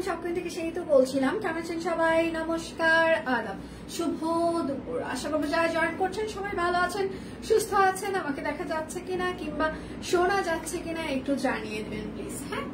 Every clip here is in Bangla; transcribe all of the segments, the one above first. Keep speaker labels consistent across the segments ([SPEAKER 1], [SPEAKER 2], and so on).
[SPEAKER 1] আমি সবকিছু থেকে সেই তো বলছিলাম। কেমন আছেন সবাই? নমস্কার, আদাব, শুভ দুপুর। আশা করবো যারা জয়েন করছেন সবাই ভালো আছেন, সুস্থ আছেন। আমাকে দেখা যাচ্ছে কিনা কিংবা শোনা যাচ্ছে কিনা একটু জানিয়ে দিবেন প্লিজ। হ্যাঁ,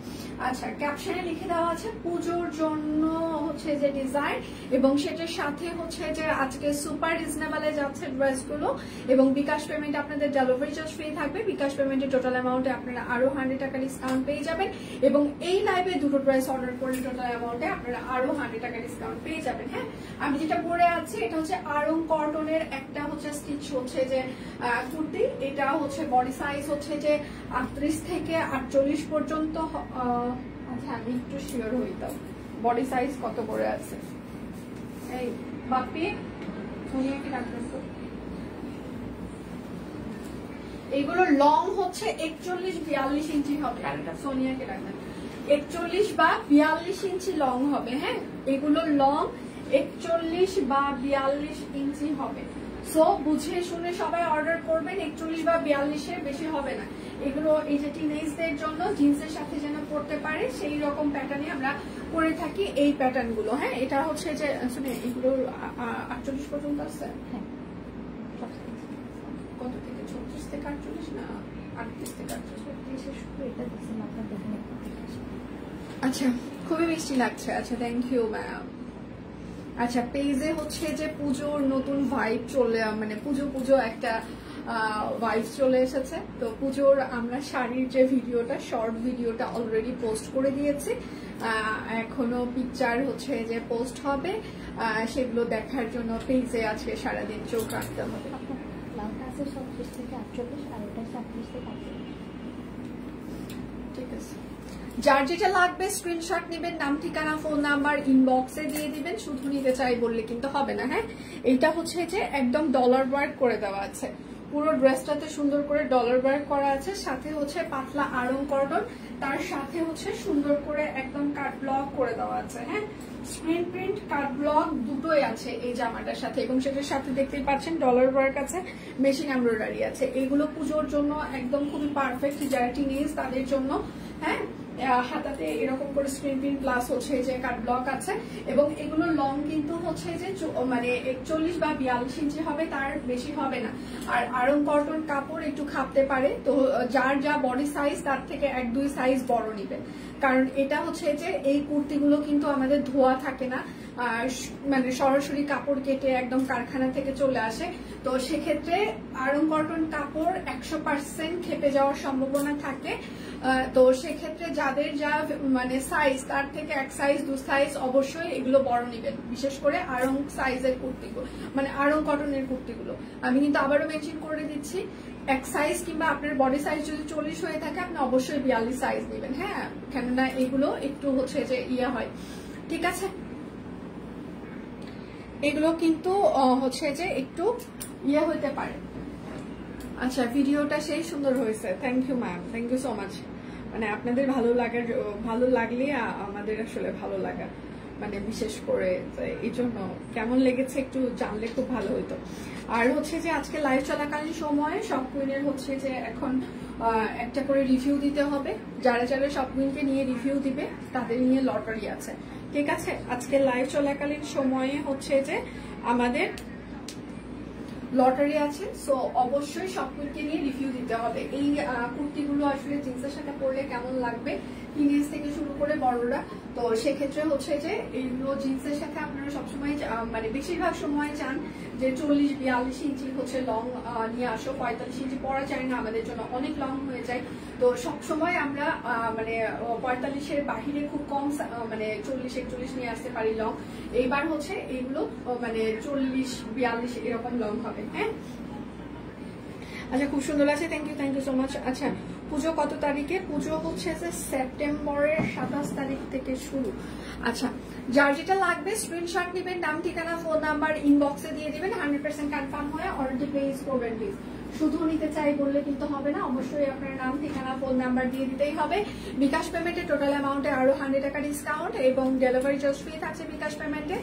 [SPEAKER 1] আচ্ছা, ক্যাপশনে লিখে দেওয়া আছে পুজোর জন্য হচ্ছে যে ডিজাইন, এবং সেটার সাথে হচ্ছে যে আজকে সুপার রিজনেবলে যাচ্ছে ড্রেসগুলো, এবং বিকাশ পেমেন্ট আপনাদের ডেলিভারি চার্জ ফ্রি থাকবে। বিকাশ পেমেন্টের টোটাল অ্যামাউন্টে আপনারা আরো 100 টাকা ডিসকাউন্ট পেয়ে যাবেন, এবং এই লাইভে দুটো ড্রেস অর্ডার করলে টোটাল অ্যামাউন্টে আপনারা আরো 100 টাকা ডিসকাউন্ট পেয়ে যাবেন। হ্যাঁ, আমি যেটা পরে আছি এটা হচ্ছে আরং কটনের একটা হচ্ছে স্টিচ হচ্ছে যে কুর্তি। এটা হচ্ছে বডি সাইজ হচ্ছে যে 38 থেকে 48 পর্যন্ত। আচ্ছা, আমি একটু শিওর হইতাম বডি সাইজ কত করে আছে। এই বাপি সোনিয়াকে ডাকবেন তো। এইগুলো লং হচ্ছে 41-42 ইঞ্চি হবে। সোনিয়াকে ডাকবেন। 41 বা 42 ইঞ্চি লং হবে। হ্যাঁ, এগুলো লং 41 বা 42 ইঞ্চি হবে। সো বুঝে শুনে সবাই অর্ডার করবেন। 41 বা 42-এর বেশি হবে না। এগুলো এই যে টিনেজদের জন্য জিন্সের সাথে যেন পড়তে পারে সেই রকম প্যাটার্নে আমরা করে থাকি এই প্যাটার্ন গুলো। হ্যাঁ, এটা হচ্ছে যে শুনে এগুলো 48 পর্যন্ত আছে। হ্যাঁ, কত থেকে 36 থেকে 48 না 38 থেকে 38? আচ্ছা, খুবই মিষ্টি লাগছে। আচ্ছা, থ্যাংক ইউ ম্যাম। আচ্ছা, পেজে হচ্ছে যে পুজোর নতুন ভাইব চলে, মানে পুজো একটা ভাইব চলে এসেছে। তো পুজোর আমরা শাড়ির যে ভিডিওটা, শর্ট ভিডিওটা অলরেডি পোস্ট করে দিয়েছি। এখনো পিকচার হচ্ছে যে পোস্ট হবে, সেগুলো দেখার জন্য পেজে আজকে সারাদিন চোখ রাখতে হবে। ঠিক আছে, যার যেটা লাগবে স্ক্রিনশট নেবেন, নাম ঠিকানা ফোন নাম্বার ইনবক্সে দিয়ে দিবেন। শুধু নিতে চাই বললে কিন্তু হবে না। হ্যাঁ, এইটা হচ্ছে যে একদম ডলার ওয়ার্ক করে দেওয়া আছে, পুরো ড্রেসটাতে সুন্দর করে ডলার ওয়ার্ক করা আছে, সাথে হচ্ছে পাতলা আরং কটন, তার সাথে হচ্ছে সুন্দর করে একদম কাট ব্লক করে দেওয়া আছে। হ্যাঁ, স্ক্রিন প্রিন্ট কাট ব্লক দুটোই আছে এই জামাটার সাথে, এবং সেটার সাথে দেখতেই পাচ্ছেন ডলার ওয়ার্ক আছে, মেশিন এমব্রয়ডারি আছে। এগুলো পুজোর জন্য একদম খুবই পারফেক্ট, যারা টিনেজ তাদের জন্য। হ্যাঁ, হাতাতে এরকম করে স্ক্রিন প্রিন্ট প্লাস হচ্ছে যে কাট ব্লক আছে, এবং এগুলো লং কিন্তু হচ্ছে যে মানে 41 বা 42 ইঞ্চি হবে, তার বেশি হবে না। আর আরং কটন কাপড় একটু খাপতে পারে, তো যার যা বডি সাইজ তার থেকে 1-2 সাইজ বড় নিবেন, কারণ এটা হচ্ছে যে এই কুর্তিগুলো কিন্তু আমাদের ধোয়া থাকে না, মানে সরাসরি কাপড় কেটে একদম কারখানা থেকে চলে আসে। তো সেক্ষেত্রে আরং কটন কাপড় 100% খেপে যাওয়ার সম্ভাবনা থাকে। তো সেক্ষেত্রে যাদের যা মানে সাইজ তার থেকে 1 সাইজ 2 সাইজ অবশ্যই এগুলো বড় নিবেন, বিশেষ করে আরং সাইজের কুর্তিগুলো, মানে আরং কটনের কুর্তিগুলো। আমি কিন্তু আবারও মেনশন করে দিচ্ছি, 1 সাইজ কিংবা আপনার বডি সাইজ যদি 40 হয়ে থাকে আপনি অবশ্যই 42 সাইজ নেবেন। হ্যাঁ, কেননা এগুলো একটু হচ্ছে যে ইয়ে হয়। ঠিক আছে, এগুলো কিন্তু হচ্ছে যে একটু ইয়ে হইতে পারে। আচ্ছা, ভিডিওটা সেই সুন্দর হয়েছে, thank you ma'am, thank you so much. মানে আপনাদের ভালো লাগলে আমাদের আসলে ভালো লাগা, মানে বিশেষ করে এই জন্য কেমন লেগেছে একটু জানলে খুব ভালো হতো। আর হচ্ছে যে আজকে লাইভ চলাকালীন সময়ে সব কুইনের হচ্ছে যে এখন একটা করে রিভিউ দিতে হবে। যারা যারা সব কুইনকে নিয়ে রিভিউ দিবে তাদের নিয়ে লটারি আছে। ঠিক আছে, আজকে লাইভ চলাকালীন সময়ে হচ্ছে যে আমাদের লটারি আছে, সো অবশ্যই সব কুইনকে নিয়ে রিভিউ দিতে হবে। এই কুর্তিগুলো আসলে জিন্সের সাথে পরলে কেমন লাগবে, টিনেজ থেকে শুরু করে বড়রা, তো সেক্ষেত্রে হচ্ছে যে এইগুলো জিন্সের সাথে আপনারা সবসময় মানে বেশিরভাগ সময় চান যে 40-42 ইঞ্চি হচ্ছে লং নিয়ে আসো, 45 ইঞ্চি পরা চাই না, আমাদের জন্য অনেক লং হয়ে যায়। তো সবসময় আমরা মানে 45-এর বাহিরে খুব কম, মানে 40-41 নিয়ে আসতে পারি লং। এইবার হচ্ছে এইগুলো মানে 40-42 এরকম লং হবে। হ্যাঁ, আচ্ছা, খুব সুন্দর আছে, থ্যাংক ইউ সো মাচ। আচ্ছা, পুজো কত তারিখে? পুজো হচ্ছে যে সেপ্টেম্বরের 27 তারিখ থেকে শুরু। আচ্ছা, যার যেটা লাগবে স্ক্রিনশট নেবেন, নাম ঠিকানা ফোন নাম্বার ইনবক্সে দিয়ে দিবেন। 100% কনফার্ম হয়ে অর্ডারটি প্লেস করবেন প্লিজ। শুধু নিতে চাই বললে কিন্তু হবে না, অবশ্যই আপনার নাম ঠিকানা ফোন নাম্বার দিয়ে দিতেই হবে। বিকাশ পেমেন্টে টোটাল অ্যামাউন্টে আরো 100 টাকা ডিসকাউন্ট, এবং ডেলিভারি চার্জ ফ্রি থাকছে বিকাশ পেমেন্টে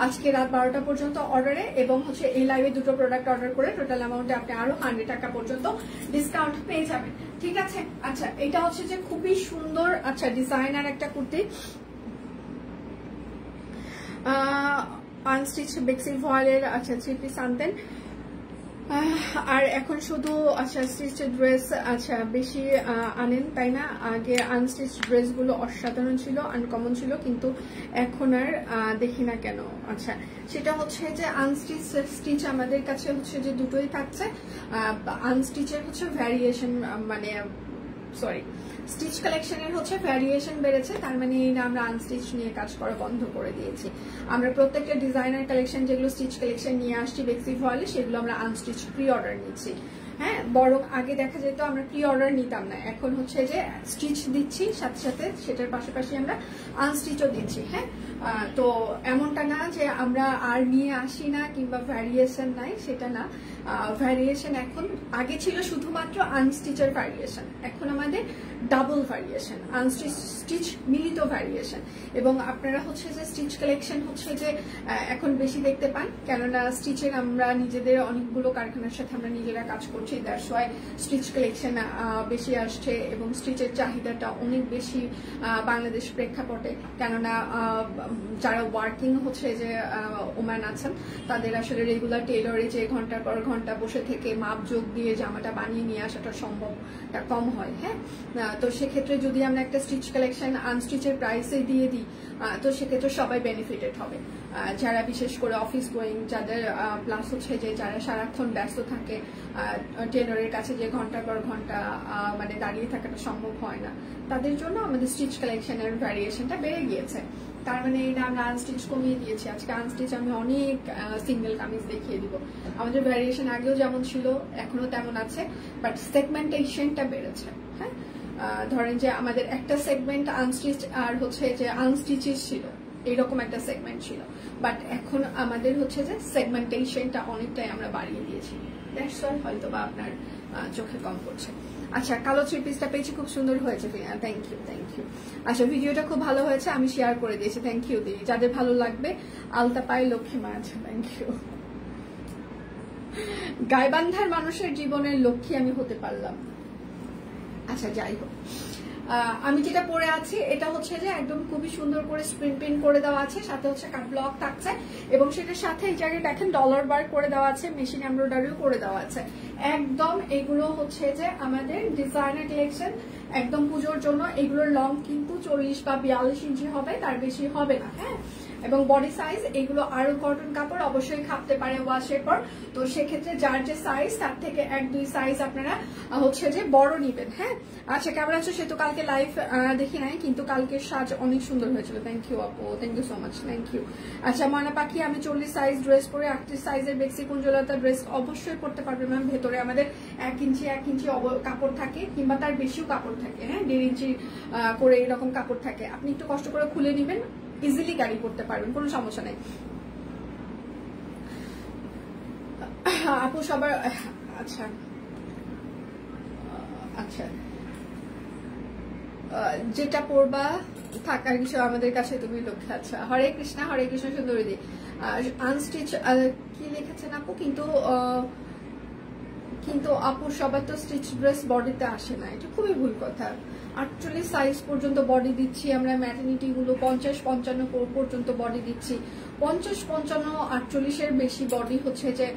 [SPEAKER 1] আজকে রাত 12টা পর্যন্ত অর্ডারে, এবং হচ্ছে এই লাইভে দুটো প্রোডাক্ট অর্ডার করে টোটাল অ্যামাউন্টে আপনি আরো 100 টাকা পর্যন্ত ডিসকাউন্ট পেয়ে যাবেন। ঠিক আছে, আচ্ছা, এটা হচ্ছে যে খুবই সুন্দর, আচ্ছা ডিজাইনার একটা কুর্তি। আনস্টিচ বেক্সি ভয়েলের আচ্ছা 3 পিস আনতেন। আর এখন শুধু আচ্ছা স্টিচ ড্রেস আচ্ছা বেশি আনেন, তাই না? আগে আনস্টিচ ড্রেসগুলো অসাধারণ ছিল, আনকমন ছিল, কিন্তু এখন আর দেখি না কেন। আচ্ছা সেটা হচ্ছে যে আনস্টিচ স্টিচ আমাদের কাছে হচ্ছে যে দুটোই থাকছে। আনস্টিচের হচ্ছে ভ্যারিয়েশন মানে সরি স্টিচ কালেকশনের হচ্ছে ভ্যারিয়েশন বেড়েছে, তার মানে এই না আমরা আনস্টিচ নিয়ে কাজ করা বন্ধ করে দিয়েছি। আমরা প্রত্যেকটা ডিজাইনার কালেকশন যেগুলো স্টিচ কালেকশন নিয়ে আসছি বেক্সি ভয়েলে, সেগুলো আমরা আনস্টিচ প্রি অর্ডার নিচ্ছি। হ্যাঁ, বরং আগে দেখা যেত আমরা প্রি অর্ডার নিতাম না, এখন হচ্ছে যে স্টিচ দিচ্ছি সাথে সাথে সেটার পাশাপাশি আমরা আনস্টিচও দিচ্ছি। হ্যাঁ, তো এমনটা না যে আমরা আর নিয়ে আসি না কিংবা ভ্যারিয়েশন নাই, সেটা না। ভ্যারিয়েশন এখন আগে ছিল শুধুমাত্র আনস্টিচের ভ্যারিয়েশন, এখন আমাদের ডাবল ভ্যারিয়েশন, আনস্টিচ স্টিচ মিলিত ভ্যারিয়েশন। এবং আপনারা হচ্ছে যে স্টিচ কালেকশন হচ্ছে যে এখন বেশি দেখতে পান, কেননা স্টিচের আমরা নিজেদের অনেকগুলো কারখানার সাথে আমরা নিজেরা কাজ করছি, দ্যাটস ওয়াই স্টিচ কালেকশন বেশি আসছে এবং স্টিচের চাহিদাটা অনেক বেশি বাংলাদেশ প্রেক্ষাপটে। কেননা যারা ওয়ার্কিং হচ্ছে যে ওম্যান আছেন, তাদের আসলে রেগুলার টেলরে যে ঘন্টার পর ঘন্টা বসে থেকে মাপ যোগ দিয়ে জামাটা বানিয়ে নিয়ে আসাটা সম্ভবটা কম হয়। হ্যাঁ, তো সেক্ষেত্রে যদি আমরা একটা স্টিচ কালেকশন আনস্টিচের প্রাইসে দিয়ে দিই, তো সেক্ষেত্রে সবাই বেনিফিটেড হবে। যারা বিশেষ করে অফিস গোয়িং, যাদের প্লাস হচ্ছে যে যারা সারাক্ষণ ব্যস্ত থাকে, টেলরের কাছে যে ঘন্টার পর ঘন্টা মানে দাঁড়িয়ে থাকাটা সম্ভব হয় না, তাদের জন্য আমাদের স্টিচ কালেকশনের ভ্যারিয়েশনটা বেড়ে গিয়েছে। তার মানে এই না আমরা আনস্টিচ কমিয়ে দিয়েছি। আজকে আনস্টিচ আমি অনেক সিঙ্গেল কামিজ দেখিয়ে দিব। আমাদের ভ্যারিয়েশন আগেও যেমন ছিল এখনো তেমন আছে, বাট সেগমেন্টেশনটা বেড়েছে। হ্যাঁ, ধরেন যে আমাদের একটা সেগমেন্ট আনস্টিচ আর হচ্ছে যে আনস্টিচেস ছিল, এইরকম একটা সেগমেন্ট ছিল, বাট এখন আমাদের হচ্ছে যে সেগমেন্টেশনটা অনেকটাই আমরা বাড়িয়ে দিয়েছি। দ্যাটস ওয়াই হয়তো বা আপনার চোখে কম পড়ছে। আচ্ছা, কালো 3 পিসটা পেয়েছি, খুব সুন্দর হয়েছে। Thank you, thank you. আচ্ছা, ভিডিওটা খুব ভালো হয়েছে, আমি শেয়ার করে দিয়েছি। থ্যাংক ইউ দিদি, যাদের ভালো লাগবে আলতা পায়ে লক্ষ্মী মা আছে। Thank you. গাইবান্ধার মানুষের জীবনের লক্ষ্মী আমি হতে পারলাম। আচ্ছা, যাই হোক, আমি যেটা পরে আছি এটা হচ্ছে যে একদম খুবই সুন্দর করে স্ক্রিন প্রিন্ট করে দেওয়া আছে, সাথে হচ্ছে কাট ব্লক থাকছে এবং সেটার সাথে এই জায়গায় দেখেন ডলার বার করে দেওয়া আছে, মেশিন এমব্রয়ডারিও করে দেওয়া আছে। একদম এগুলো হচ্ছে যে আমাদের ডিজাইনার কালেকশন, একদম পুজোর জন্য। এগুলোর লং কিন্তু 40 বা 42 ইঞ্চি হবে, তার বেশি হবে না। হ্যাঁ, এবং বডি সাইজ এগুলো আরো কটন কাপড়, অবশ্যই খাপতে পারে ওয়াশের পর। তো সেক্ষেত্রে যার যে সাইজ তার থেকে 1-2 সাইজ আপনারা হচ্ছে যে বড় নিবেন। হ্যাঁ, আচ্ছা, কেমন আছো? সে তো কালকে লাইভ দেখি নাই, কিন্তু কালকের সাজ অনেক সুন্দর হয়েছিল। থ্যাংক ইউ আপু, thank you so much, thank you. আচ্ছা, ময়না পাখি, আমি 40 সাইজ ড্রেস পরে 38 সাইজের বেক্সি কুঞ্জলতা ড্রেস অবশ্যই পড়তে পারবেন ম্যাম। ভেতরে আমাদের 1 ইঞ্চি কাপড় থাকে, কিংবা তার বেশিও কাপড় থাকে। হ্যাঁ, 1.5 ইঞ্চি করে এরকম কাপড় থাকে। আপনি একটু কষ্ট করে খুলে নিবেন, ইজিলি ক্যারি করতে পারবেন, কোনো সমস্যা নেই। আপু সবার আচ্ছা আচ্ছা যেটা পড়বা থাকার কিছু আমাদের কাছে তুমি লক্ষ্য। আচ্ছা, হরে কৃষ্ণা, হরে কৃষ্ণ সুন্দরী। আনস্টিচ কি লিখেছেন আপু? কিন্তু আপু সবার তো স্টিচ ড্রেস বডিতে আসে না, এটা খুবই ভুল কথা। 48 সাইজ পর্যন্ত বডি দিচ্ছি আমরা, ম্যাটারনিটি গুলো 50-55 পর্যন্ত বডি দিচ্ছি। 50-55 48-এর বেশি বডি হচ্ছে যে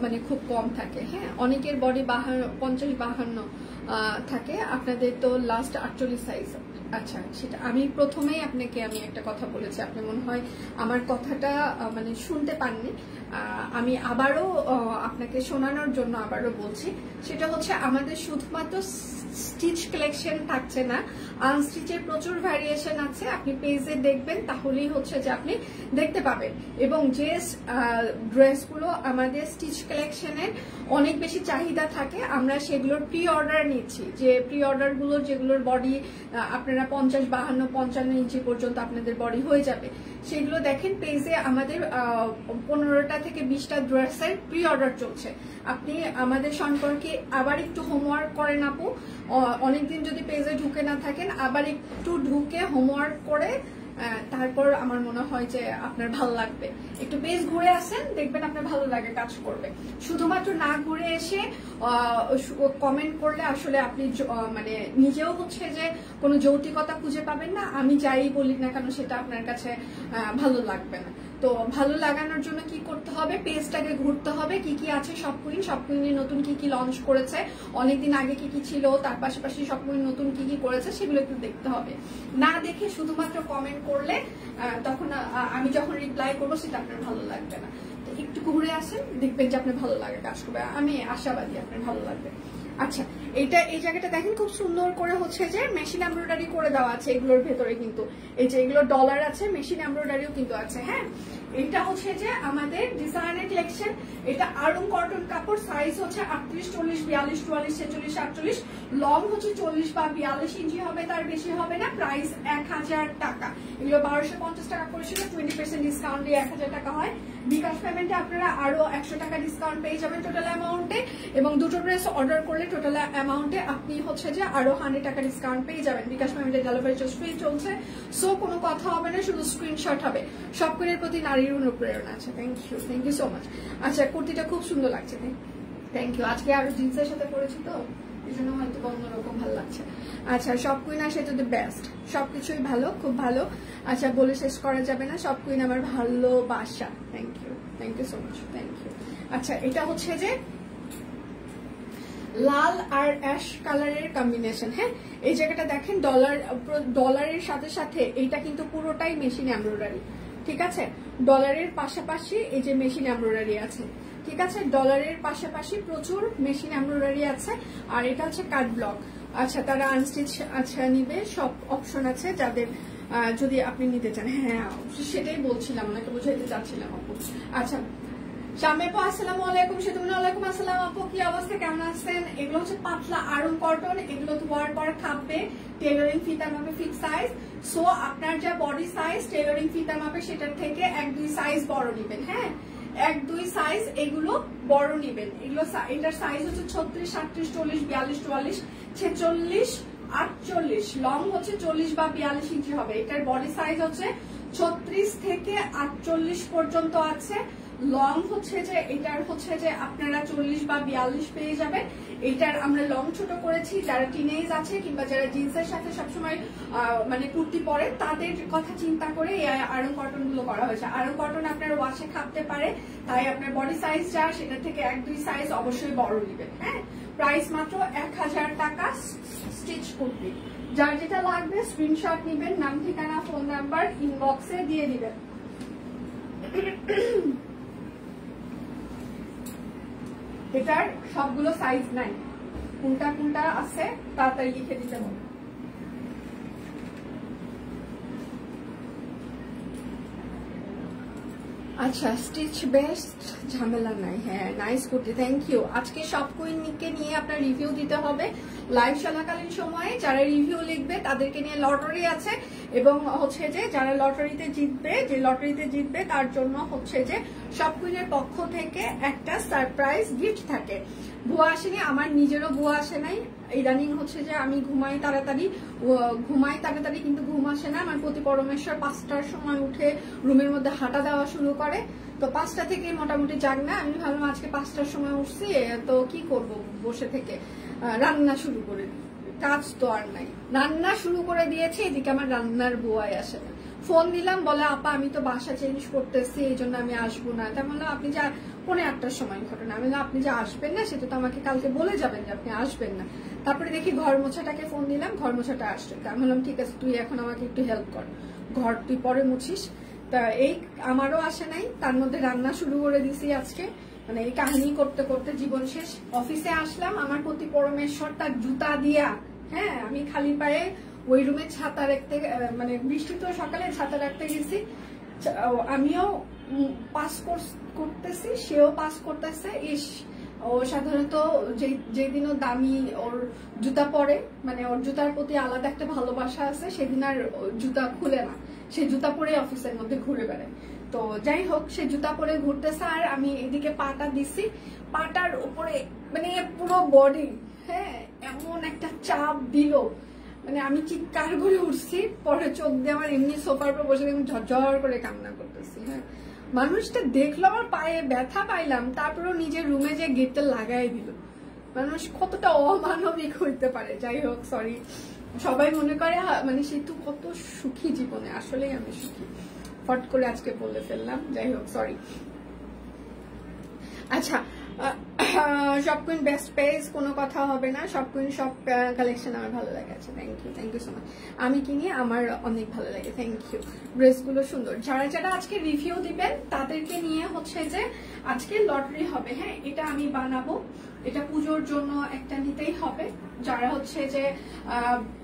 [SPEAKER 1] মানে খুব কম থাকে। হ্যাঁ, অনেকের বডি 50-52 থাকে, আপনাদের তো লাস্ট 48 সাইজ। আচ্ছা, সেটা আমি প্রথমেই আপনাকে আমি একটা কথা বলেছি, আপনি মনে হয় আমার কথাটা মানে শুনতে পাননি। আমি আবারও আপনাকে শোনানোর জন্য আবারও বলছি, সেটা হচ্ছে আমাদের শুধুমাত্র স্টিচ কালেকশন থাকছে না, আনস্টিচের প্রচুর ভ্যারিয়েশন আছে। আপনি পেজে দেখবেন, তাহলেই হচ্ছে যে আপনি দেখতে পাবেন। এবং যে ড্রেসগুলো আমাদের স্টিচ কালেকশনের অনেক বেশি চাহিদা থাকে, আমরা সেগুলোর প্রি অর্ডার নিচ্ছি। যে প্রি অর্ডার গুলো যেগুলোর বডি আপনারা 50-52-55 ইঞ্চি পর্যন্ত আপনাদের বডি হয়ে যাবে, সেগুলো দেখেন পেজে আমাদের 15টা থেকে 20টা ড্রেসের প্রি অর্ডার চলছে। আপনি আমাদের সম্পর্কে আবার একটু হোমওয়ার্ক করেন আপু, অনেকদিন যদি পেজে ঢুকে না থাকেন, আবার একটু ঢুকে হোমওয়ার্ক করে তারপর আমার মনে হয় যে আপনার ভালো লাগবে। একটু বেশ ঘুরে আসেন, দেখবেন আপনার ভালো লাগে, কাজ করবে। শুধুমাত্র না ঘুরে এসে কমেন্ট করলে আসলে আপনি মানে নিজেও হচ্ছে যে কোনো যৌক্তিকতা খুঁজে পাবেন না, আমি যাই বলি না কেন সেটা আপনার কাছে ভালো লাগবে না। তো ভালো লাগানোর জন্য কি করতে হবে, পেজটাকে ঘুরতে হবে, কি কি আছে সব কুইনে নতুন কি কি লঞ্চ করেছে, অনেকদিন আগে কি কি ছিল, তার পাশাপাশি সব কুইন নতুন কি কি করেছে সেগুলো একটু দেখতে হবে। না দেখে শুধুমাত্র কমেন্ট করলে তখন আমি যখন রিপ্লাই করবো সেটা আপনার ভালো লাগবে না। তো একটু ঘুরে আসেন, দেখবেন যে আপনার ভালো লাগে, কাজ করবে, আমি আশাবাদী আপনার ভালো লাগবে। আচ্ছা, এই জায়গাটা দেখেন খুব সুন্দর করে হচ্ছে যে মেশিন এমব্রয়ডারি করে দেওয়া আছে এগুলোর ভেতরে, কিন্তু এই যে এগুলো ডলার আছে, মেশিন এমব্রয়ডারিও কিন্তু আছে। হ্যাঁ, এটা হচ্ছে যে আমাদের ডিজাইনের কালেকশন। এটা আরং কটন কাপড়, সাইজ হচ্ছে 38, 40, 42, 44, 46, 48, লং হচ্ছে 40 বা 42 ইঞ্চি হবে, তার বেশি হবে না। প্রাইস 1000 টাকা। এগুলো 1250 টাকা করেছিল, 20% ডিসকাউন্ট দিয়ে 1000 টাকা হয়। বিকাশ পেমেন্টে আপনারা আরো 100 টাকা ডিসকাউন্ট পেয়ে যাবেন টোটাল অ্যামাউন্টে, এবং দুটো ড্রেস অর্ডার করলে টোটাল অ্যামাউন্টে আপনি হচ্ছে যে আরো 100 টাকা ডিসকাউন্ট পেয়ে যাবেন। বিকাশ পেমেন্টে ডেলিভারি চার্জ ফ্রি চলছে, সো কোনো কথা হবে না, শুধু স্ক্রিনশট হবে। সব কুইনের প্রতি নারীর অনুপ্রেরণা আছে। Thank you so much. আচ্ছা, কুর্তিটা খুব সুন্দর লাগছে, থ্যাংক ইউ। আজকে আরো জিন্সের সাথে পরেছি তো এই জন্য হয়তো অন্যরকম ভালো লাগছে। আচ্ছা, সব কুইন আসে তো দ্য বেস্ট, সবকিছুই ভালো, খুব ভালো। আচ্ছা, বলে শেষ করা যাবে না, সব কুইন আমার ভালোবাসা। Thank you so much, thank you. আচ্ছা, এটা হচ্ছে যে লাল আর অ্যাশ কালারের কম্বিনেশন। হ্যাঁ, এই জায়গাটা দেখেন, ডলারের সাথে সাথে এইটা কিন্তু পুরোটাই মেশিন এমব্রয়ডারি। ঠিক আছে, ডলারের পাশাপাশি এই যে মেশিন এমব্রয়ডারি আছে। ঠিক আছে, ডলারের পাশাপাশি প্রচুর মেশিন এমব্রয়ডারি আছে। আর এটা হচ্ছে কাট ব্লক। আচ্ছা, তারা আনস্টিচ আচ্ছা নিবে, সব অপশন আছে যাদের যদি আপনি নিতে চান। হ্যাঁ, সেটাই বলছিলাম, ওনাকে বুঝাইতে চাচ্ছিলাম আপু। আচ্ছা, শামে আপু আসসালামু আলাইকুম। ওয়ালাইকুম আসসালাম আপু, কি অবস্থা, কেমন আছেন? এগুলো হচ্ছে পাতলা আরং কটন, এগুলো ধোয়ার পর খাপবে, টেলারিং ফিতার মাপে ফিক্স সাইজ। সো আপনার যা বডি সাইজ টেলারিং ফিতার মাপে সেটার থেকে 1-2 সাইজ বড় নিবেন। হ্যাঁ, 1-2 সাইজ এগুলো বড় নিবেন। এগুলো এটার সাইজ হচ্ছে 36, 38, 40, 42, 44, 46, 48, লং হচ্ছে 40 বা 42 ইঞ্চি হবে। এটার বডি সাইজ হচ্ছে 36 থেকে 48 পর্যন্ত আছে। লং হচ্ছে যে এটার হচ্ছে যে আপনারা 40 বা 42 পেয়ে যাবেন। এটার আমরা লং ছোট করেছি, যারা টিনেজ আছে কিংবা যারা জিন্সের সাথে সবসময় মানে কুর্তি পরে তাদের কথা চিন্তা করে এই আরং কটন গুলো করা হয়েছে। আরং কটন আপনার ওয়াশে খাপতে পারে, তাই আপনার বডি সাইজ যা সেটা থেকে 1-2 সাইজ অবশ্যই বড় নেবেন। হ্যাঁ, প্রাইস মাত্র 1000 টাকা স্টিচ কুর্তি। যার যেটা লাগবে স্ক্রিনশট নিবেন, নাম ঠিকানা ফোন নাম্বার ইনবক্সে দিয়ে দিবেন। এটার সবগুলো সাইজ নাই, কোনটা কোনটা আছে তাড়াতাড়ি লিখে দিতে হবে। আচ্ছা, স্টিচ বেস্ট, ঝামেলা নাই। হ্যাঁ, নাইস কুর্তি, থ্যাংক ইউ। আজকে সব কুইনকে নিয়ে আপনার রিভিউ দিতে হবে লাইভ চলাকালীন সময়ে। যারা রিভিউ লিখবে তাদেরকে নিয়ে লটারি আছে, এবং হচ্ছে যে যারা লটারিতে জিতবে তার জন্য হচ্ছে যে সব কুইনের পক্ষ থেকে একটা সারপ্রাইজ গিফট থাকে। বুয়া আসেনি, আমার নিজেরও বুয়া আসে নাই। ইদানিং হচ্ছে যে আমি ঘুমাই তাড়াতাড়ি কিন্তু ঘুম আসে না। আমার প্রতি পরমেশ্বর 5টার সময় উঠে রুমের মধ্যে হাঁটা দেওয়া শুরু করে, তো 5টা থেকে মোটামুটি জাগ না। আমি ভাবলাম আজকে 5টার সময় উঠছি, তো কি করব বসে থেকে, রান্না শুরু করে, কাজ তো আর নাই, রান্না শুরু করে দিয়েছে। এদিকে আমার রান্নার বুয়াই আসে না। ফোন দিলাম, বলে আপা আমি তো বাসা চেঞ্জ করতেছি, এই জন্য আমি আসবো না। তার মানে আপনি যা 8:45 সময় ঘটনা, আমি আপনি যে আসবেন না সেটা তো আমাকে কালকে বলে যাবেন যে আপনি আসবেন না। তারপরে দেখি ঘর মোছাটাকে ফোন দিলাম, ঘর মোছাটা আসছে। আমি বললাম ঠিক আছে, তুই এখন আমাকে একটু হেল্প কর, ঘর তুই পরে মুছিস। তা এই আমারও আসে নাই, তার মধ্যে রান্না শুরু করে দিছি আজকে। মানে এই কাহিনী করতে করতে জীবন শেষ। অফিসে আসলাম, আমার প্রতি পরমেশ্বর তার জুতা দিয়া, হ্যাঁ, আমি খালি পায়ে ওই রুমে ছাতা রাখতে, মানে বৃষ্টি তো সকালে ছাতা রাখতে গেছি, আমিও পাস করতেছি, সেও পাস করতেছে। ও সাধারণত যেদিনও দামি ওর জুতা পরে, মানে ওর জুতার প্রতি আলাদা একটা ভালোবাসা আছে, সেদিন আর জুতা খুলে না, সে জুতা পরে অফিসের মধ্যে ঘুরে বেড়ায়। তো যাই হোক, সে জুতা পরে ঘুরতেছে, আর আমি এদিকে পাটা দিছি, পাটার উপরে মানে পুরো বডি, হ্যাঁ, এমন একটা চাপ দিল, মানে আমি চিৎকার করে উঠছি, পরে চোখ দিয়ে আমার এমনি সোফার উপর বসে আমি ঝরঝর করে কান্না করতেছি। হ্যাঁ, মানুষটা দেখলো আমার পায়ে ব্যথা পাইলাম, তারপরেও নিজের রুমে যে গেটটা লাগাই দিল। মানুষ কতটা অমানবিক হইতে পারে। যাই হোক, সরি। সবাই মনে করে মানে সিতু কত সুখী জীবনে, আসলেই আমি সুখী, ফট করে আজকে বলে ফেললাম। যাই হোক, সরি। আচ্ছা, সব কুইন বেস্ট পেজ, কোনো কথা হবে না। সব কুইন সব কালেকশন আমার ভালো লাগে। আচ্ছা, থ্যাংক ইউ সো মাচ। আমি কিনি, আমার অনেক ভালো লাগে। Thank you. ড্রেসগুলো সুন্দর। যারা যারা আজকে রিভিউ দিবেন তাদেরকে নিয়ে হচ্ছে যে আজকে লটারি হবে। হ্যাঁ, এটা আমি বানাবো, এটা পুজোর জন্য একটা নিতেই হবে। যারা হচ্ছে যে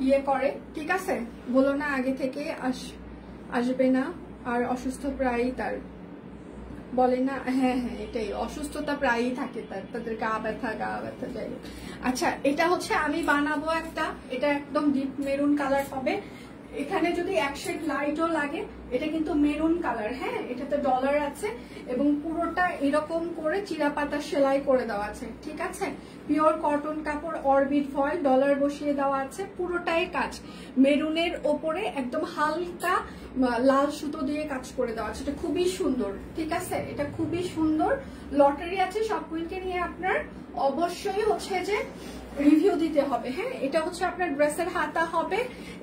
[SPEAKER 1] ইয়ে করে, ঠিক আছে, বলো না আগে থেকে আসবে না, আর অসুস্থ প্রায়ই তার বলে না। হ্যাঁ হ্যাঁ, এটাই, অসুস্থতা প্রায়ই থাকে তাদের গা ব্যথা যাই হোক। আচ্ছা, এটা হচ্ছে আমি বানাবো একটা, এটা একদম ডিপ মেরুন কালার হবে। এখানে যদি এক শেড লাইটও লাগে, এটা কিন্তু মেরুন কালার। হ্যাঁ, এটাতে ডলার আছে এবং পুরোটা এরকম করে চিরাপাতা সেলাই করে দেওয়া আছে, ঠিক আছে। পিওর কটন কাপড়, অরবিট ফয়েল, ডলার বসিয়ে দেওয়া আছে, পুরোটাই কাজ মেরুনের ওপরে একদম হালকা লাল সুতো দিয়ে কাজ করে দেওয়া আছে। এটা খুবই সুন্দর, ঠিক আছে, এটা খুবই সুন্দর। লটারি আছে, সব কুইনকে নিয়ে আপনার অবশ্যই হচ্ছে যে রিভিউ দিতে হবে। হ্যাঁ, এটা হচ্ছে আপনার ড্রেসের হাতা হবে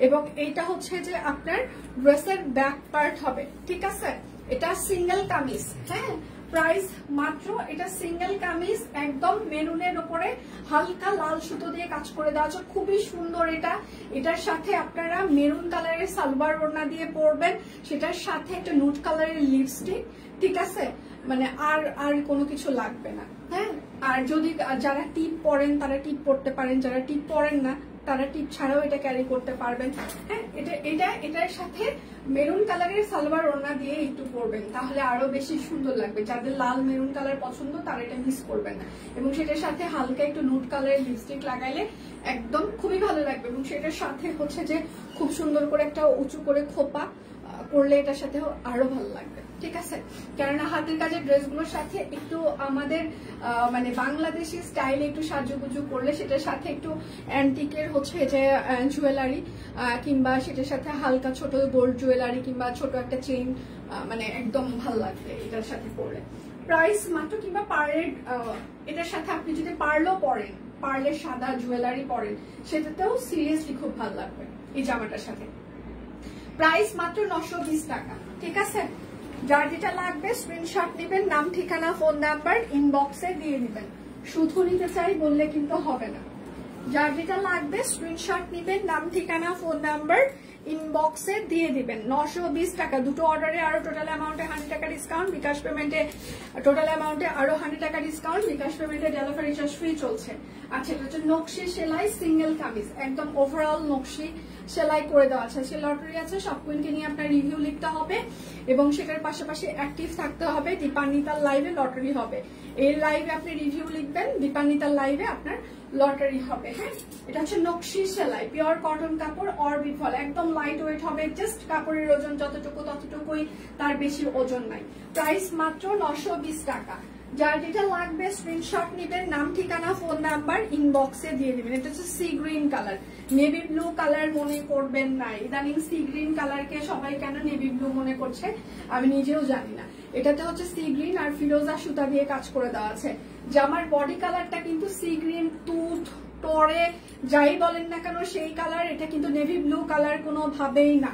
[SPEAKER 1] এবং এটা হচ্ছে যে আপনার ড্রেসের ব্যাক পার্ট হবে, ঠিক আছে। এটা সিঙ্গেল কামিজ। হ্যাঁ, প্রাইস মাত্র, এটা সিঙ্গেল কামিজ, একদম মেরুনের উপরে হালকা লাল সুতো দিয়ে কাজ করে দেওয়া আছে, খুবই সুন্দর। এটার সাথে আপনারা মেরুন কালারের সালোয়ার ওড়না দিয়ে পরবেন, সেটার সাথে একটা নুট কালারের লিপস্টিক, ঠিক আছে। মানে আর কোনো কিছু লাগবে না। হ্যাঁ, আর যদি যারা টিপ পরেন তারা টিপ পরতে পারেন, যারা টিপ পরেন না তারা টিপ ছাড়াও এটা ক্যারি করতে পারবেন। হ্যাঁ, এটার সাথে মেরুন কালারের সালোয়ার ওড়না দিয়ে একটু পরবেন, তাহলে আরো বেশি সুন্দর লাগবে। যাদের লাল মেরুন কালার পছন্দ তারা এটা মিস করবেন না। এবং সেটার সাথে হালকা একটু নুট কালারের লিপস্টিক লাগাইলে একদম খুবই ভালো লাগবে। এবং সেটার সাথে হচ্ছে যে খুব সুন্দর করে একটা উঁচু করে খোপা করলে এটার সাথেও আরো ভালো লাগবে, ঠিক আছে। কেননা হাতের কাজের ড্রেসগুলোর সাথে একটু আমাদের মানে বাংলাদেশি স্টাইলে একটু সাজুগুজু করলে সেটার সাথে একটু অ্যান্টিকের হচ্ছে যে জুয়েলারি কিংবা সেটার সাথে হালকা ছোট গোল্ড জুয়েলারি কিংবা ছোট একটা চেইন, মানে একদম ভালো লাগবে এটার সাথে পরলে। প্রাইস মাত্র, কিংবা পার্লের এটার সাথে আপনি যদি পার্লও পরেন, পার্লের সাদা জুয়েলারি পরেন, সেটাতেও সিরিয়াসলি খুব ভালো লাগবে এই জামাটার সাথে। প্রাইস মাত্র 920 টাকা, ঠিক আছে। যার যেটা লাগবে স্ক্রিনশট নেবেন, নাম ঠিকানা ফোন নাম্বার ইনবক্সে দিয়ে দিবেন। শুধু নিতে চাই বললে কিন্তু হবে না। যার যেটা লাগবে স্ক্রিনশট নেবেন, নাম ঠিকানা ফোন নাম্বার ইনবক্সে দিয়ে দিবেন। 920 টাকা, দুটো অর্ডারে আরো টোটাল অ্যামাউন্টে 100 টাকা ডিসকাউন্ট, বিকাশ পেমেন্টে টোটাল অ্যামাউন্টে আরো 100 টাকা ডিসকাউন্ট, বিকাশ পেমেন্টে ডেলিভারি চার্জ ফ্রি চলছে। আচ্ছা, এটা হচ্ছে নকশি সেলাই সিঙ্গেল কামিজ, একদম ওভারঅল নকশি সেলাই করে দেওয়া আছে। সে লটারি আছে, সব কুইনকে নিয়ে আপনার রিভিউ লিখতে হবে এবং সেটার পাশাপাশি অ্যাক্টিভ থাকতে হবে। দীপান্বিতার লাইভে লটারি হবে, এই লাইভে আপনি রিভিউ লিখবেন, দীপান্বিতার লাইভে আপনার লটারি হবে। হ্যাঁ, এটা হচ্ছে নকশি সেলাই, পিওর কটন কাপড়, অরবিট ফল, একদম লাইট ওয়েট হবে। জাস্ট কাপড়ের ওজন যতটুকু ততটুকুই, তার বেশি ওজন নাই। প্রাইস মাত্র 920 টাকা। যার যেটা লাগবে স্ক্রিনশট নেবেন, নাম ঠিকানা ফোন নাম্বার ইনবক্সে দিয়ে দিবেন। এটা হচ্ছে sea green colour, navy blue colour মনে করবেন না। ইদানিং সি গ্রিন কালারকে সবাই কেন নেভি ব্লু মনে করছে আমি নিজেও জানি না। এটাতে হচ্ছে সি গ্রিন আর ফিরোজা সুতা দিয়ে কাজ করে দেওয়া আছে। জামার বডি কালারটা কিন্তু সি গ্রিন, তুত টরে যাই বলেন না কেন সেই কালার। এটা কিন্তু নেভি ব্লু কালার কোনোভাবেই না,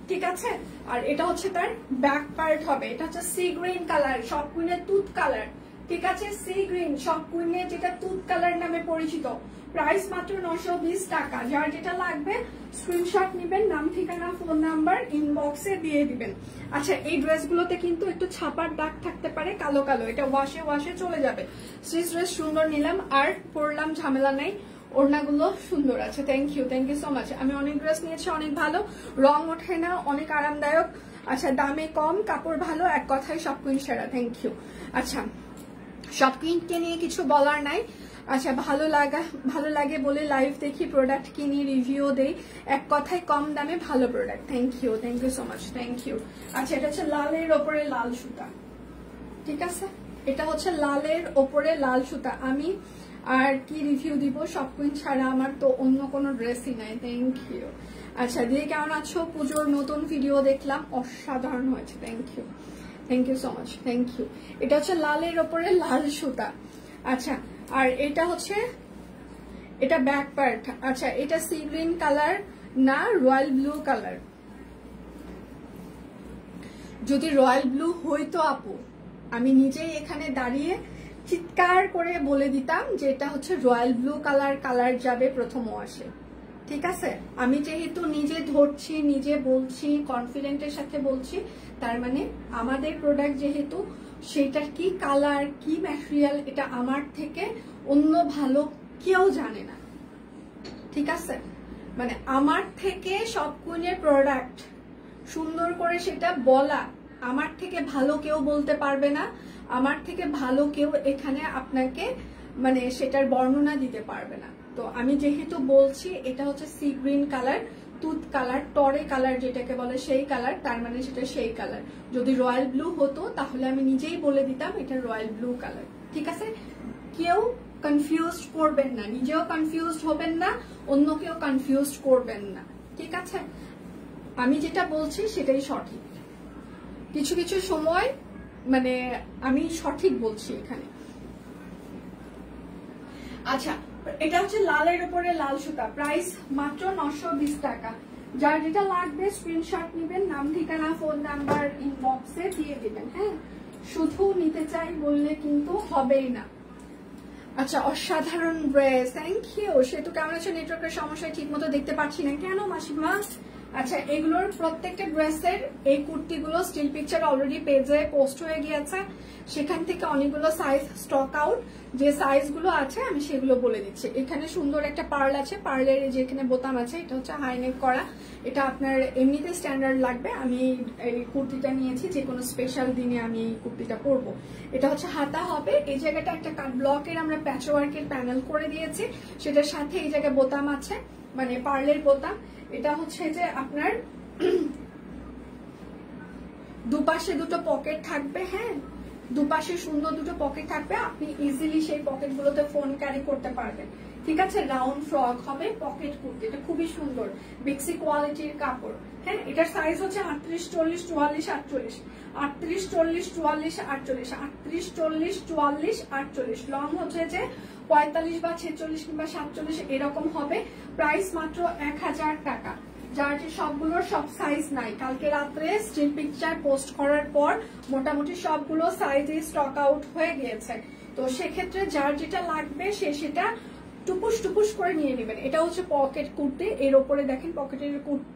[SPEAKER 1] ঠিক আছে। আর এটা হচ্ছে তার ব্যাক পার্ট হবে, এটা হচ্ছে সি গ্রিন কালার, সব কুইনের তুত কালার, ঠিক আছে। সি গ্রিন সব কুইনের যেটা তুত কালার নামে পরিচিত। প্রাইস মাত্র 920 টাকা। যার যেটা লাগবে স্ক্রিনশট নেবেন, নাম ঠিকানা ফোন নাম্বার ইনবক্সে দিয়ে দিবেন। আচ্ছা, এই ড্রেসগুলোতে কিন্তু একটু ছাপার দাগ থাকতে পারে, কালো কালো, এটা ওয়াশে চলে যাবে। স্টিচ ড্রেস সুন্দর নিলাম আর পরলাম, ঝামেলা নেই। ওড়নাগুলো সুন্দর আছে। Thank you so much. আমি অনেক ড্রেস নিয়েছি, অনেক ভালো, রং ওঠে না, অনেক আরামদায়ক। আচ্ছা, দামে কম, কাপড় ভালো, এক কথায় সব কুইন সেরা। Thank you. আচ্ছা, সব কুইনকে নিয়ে কিছু বলার নাই। আচ্ছা, ভালো লাগে বলে লাইভ দেখি, প্রোডাক্ট কিনি, রিভিউ দেই, এক কথায় কম দামে ভালো product. Thank you so much, thank you. আচ্ছা, এটা হচ্ছে লালের ওপরে লাল সুতা, ঠিক আছে। এটা হচ্ছে লালের ওপরে লাল সুতা। আমি আর কি রিভিউ দিব, সব কুইন ছাড়া আমার তো অন্য কোনো ড্রেসই নাই। Thank you. আচ্ছা দিয়ে কেমন আছো? পুজোর নতুন ভিডিও দেখলাম, অসাধারণ হয়েছে। Thank you so much, thank you. এটা হচ্ছে লালের ওপরে লাল সুতা। আচ্ছা আর এটা হচ্ছে, এটা ব্যাক পার্ট। আচ্ছা এটা সি গ্রিন কালার না রয়্যাল ব্লু কালার। যদি রয়্যাল ব্লু হইতো আপু, আমি নিজেই এখানে দাঁড়িয়ে চিৎকার করে বলে দিতাম যে এটা হচ্ছে রয়্যাল ব্লু কালার, কালার যাবে প্রথম ওয়াশে। ঠিক আছে, আমি যেহেতু নিজে ধরছি, নিজে বলছি, কনফিডেন্টের সাথে বলছি, তার মানে আমাদের প্রোডাক্ট যেহেতু, সেটার কি কালার কি ম্যাটেরিয়াল এটা আমার থেকে অন্য ভালো কেউ জানে না। ঠিক আছে, মানে আমার থেকে সব কুইনের প্রোডাক্ট সুন্দর করে সেটা বলা, আমার থেকে ভালো কেউ বলতে পারবে না, আমার থেকে ভালো কেউ এখানে আপনাকে মানে সেটার বর্ণনা দিতে পারবে না। তো আমি যেহেতু বলছি এটা হচ্ছে সি গ্রিন কালার, তুত কালার, টরে কালার যেটাকে বলে সেই কালার, তার মানে সেটা সেই কালার। যদি রয়্যাল ব্লু হতো তাহলে আমি নিজেই বলে দিতাম এটা রয়্যাল ব্লু কালার। ঠিক আছে, কেউ কনফিউজড করবেন না, নিজেও কনফিউজড হবেন না, অন্য কেউ কনফিউজড করবেন না। ঠিক আছে, আমি যেটা বলছি সেটাই সঠিক। কিছু কিছু সময় মানে আমি সঠিক বলছি এখানে। আচ্ছা এটা হচ্ছে লালের উপরে লাল সুতা, প্রাইস মাত্র 920 টাকা। যার যেটা লাগবে স্ক্রিনশট নেবেন, নাম ঠিকানা ফোন নাম্বার ইনবক্সে দিয়ে দিবেন। হ্যাঁ, শুধু নিতে চাই বললে কিন্তু হবেই না। আচ্ছা অসাধারণ ড্রেস, থ্যাংক ইউ। সেতু কেমন আছে? নেটওয়ার্কের সমস্যায় ঠিক মতো দেখতে পাচ্ছি না কেন মাসিমা? আচ্ছা এগুলোর প্রত্যেকটা ড্রেসের এই কুর্তিগুলো স্টিল পিকচার অলরেডি পেজে পোস্ট হয়ে গিয়েছে, সেখান থেকে অনেকগুলো সাইজ স্টক আউট। যে সাইজগুলো আছে আমি সেগুলো বলে দিচ্ছি। এখানে সুন্দর একটা পার্ল আছে, পার্লের যেখানে বোতাম আছে, এটা হচ্ছে হাইনেক করা, এটা আপনার এমনিতে স্ট্যান্ডার্ড লাগবে। আমি এই কুর্তিটা নিয়েছি, যে কোনো স্পেশাল দিনে আমি এই কুর্তিটা পরবো। এটা হচ্ছে হাতা হবে, এই জায়গাটা একটা কাট ব্লকের আমরা প্যাচওয়ার্কের প্যানেল করে দিয়েছি, সেটার সাথে এই জায়গায় বোতাম আছে, মানে পার্লের বোতাম। এটা হচ্ছে যে আপনার দুপাশে দুটো পকেট থাকবে। হ্যাঁ, দুপাশে সুন্দর দুটো পকেট থাকবে, আপনি ইজিলি সেই পকেট গুলোতে ফোন ক্যারি করতে পারবেন। ঠিক আছে, রাউন্ড ফ্রক হবে, পকেট কুর্তি, এটা খুবই সুন্দর বেক্সি কোয়ালিটির কাপড়। হ্যাঁ, এটার সাইজ হচ্ছে 38, 40, 44, 48, 38, 40, 44, 48, 38, 40, 44, 48। লং হচ্ছে যে 45 বা 46 কিংবা 47 এরকম হবে। প্রাইস মাত্র 1000 টাকা। যার যে সবগুলোর সব সাইজ নাই, কালকে রাত্রে স্টিল পিকচার পোস্ট করার পর মোটামুটি সবগুলো সাইজে স্টক আউট হয়ে গিয়েছে। তো সেক্ষেত্রে যার যেটা লাগবে সে সেটা টুকুস টুকুস করে নিয়ে নেবেন। এটা হচ্ছে পকেট কুর্তি, এর ওপরে দেখেন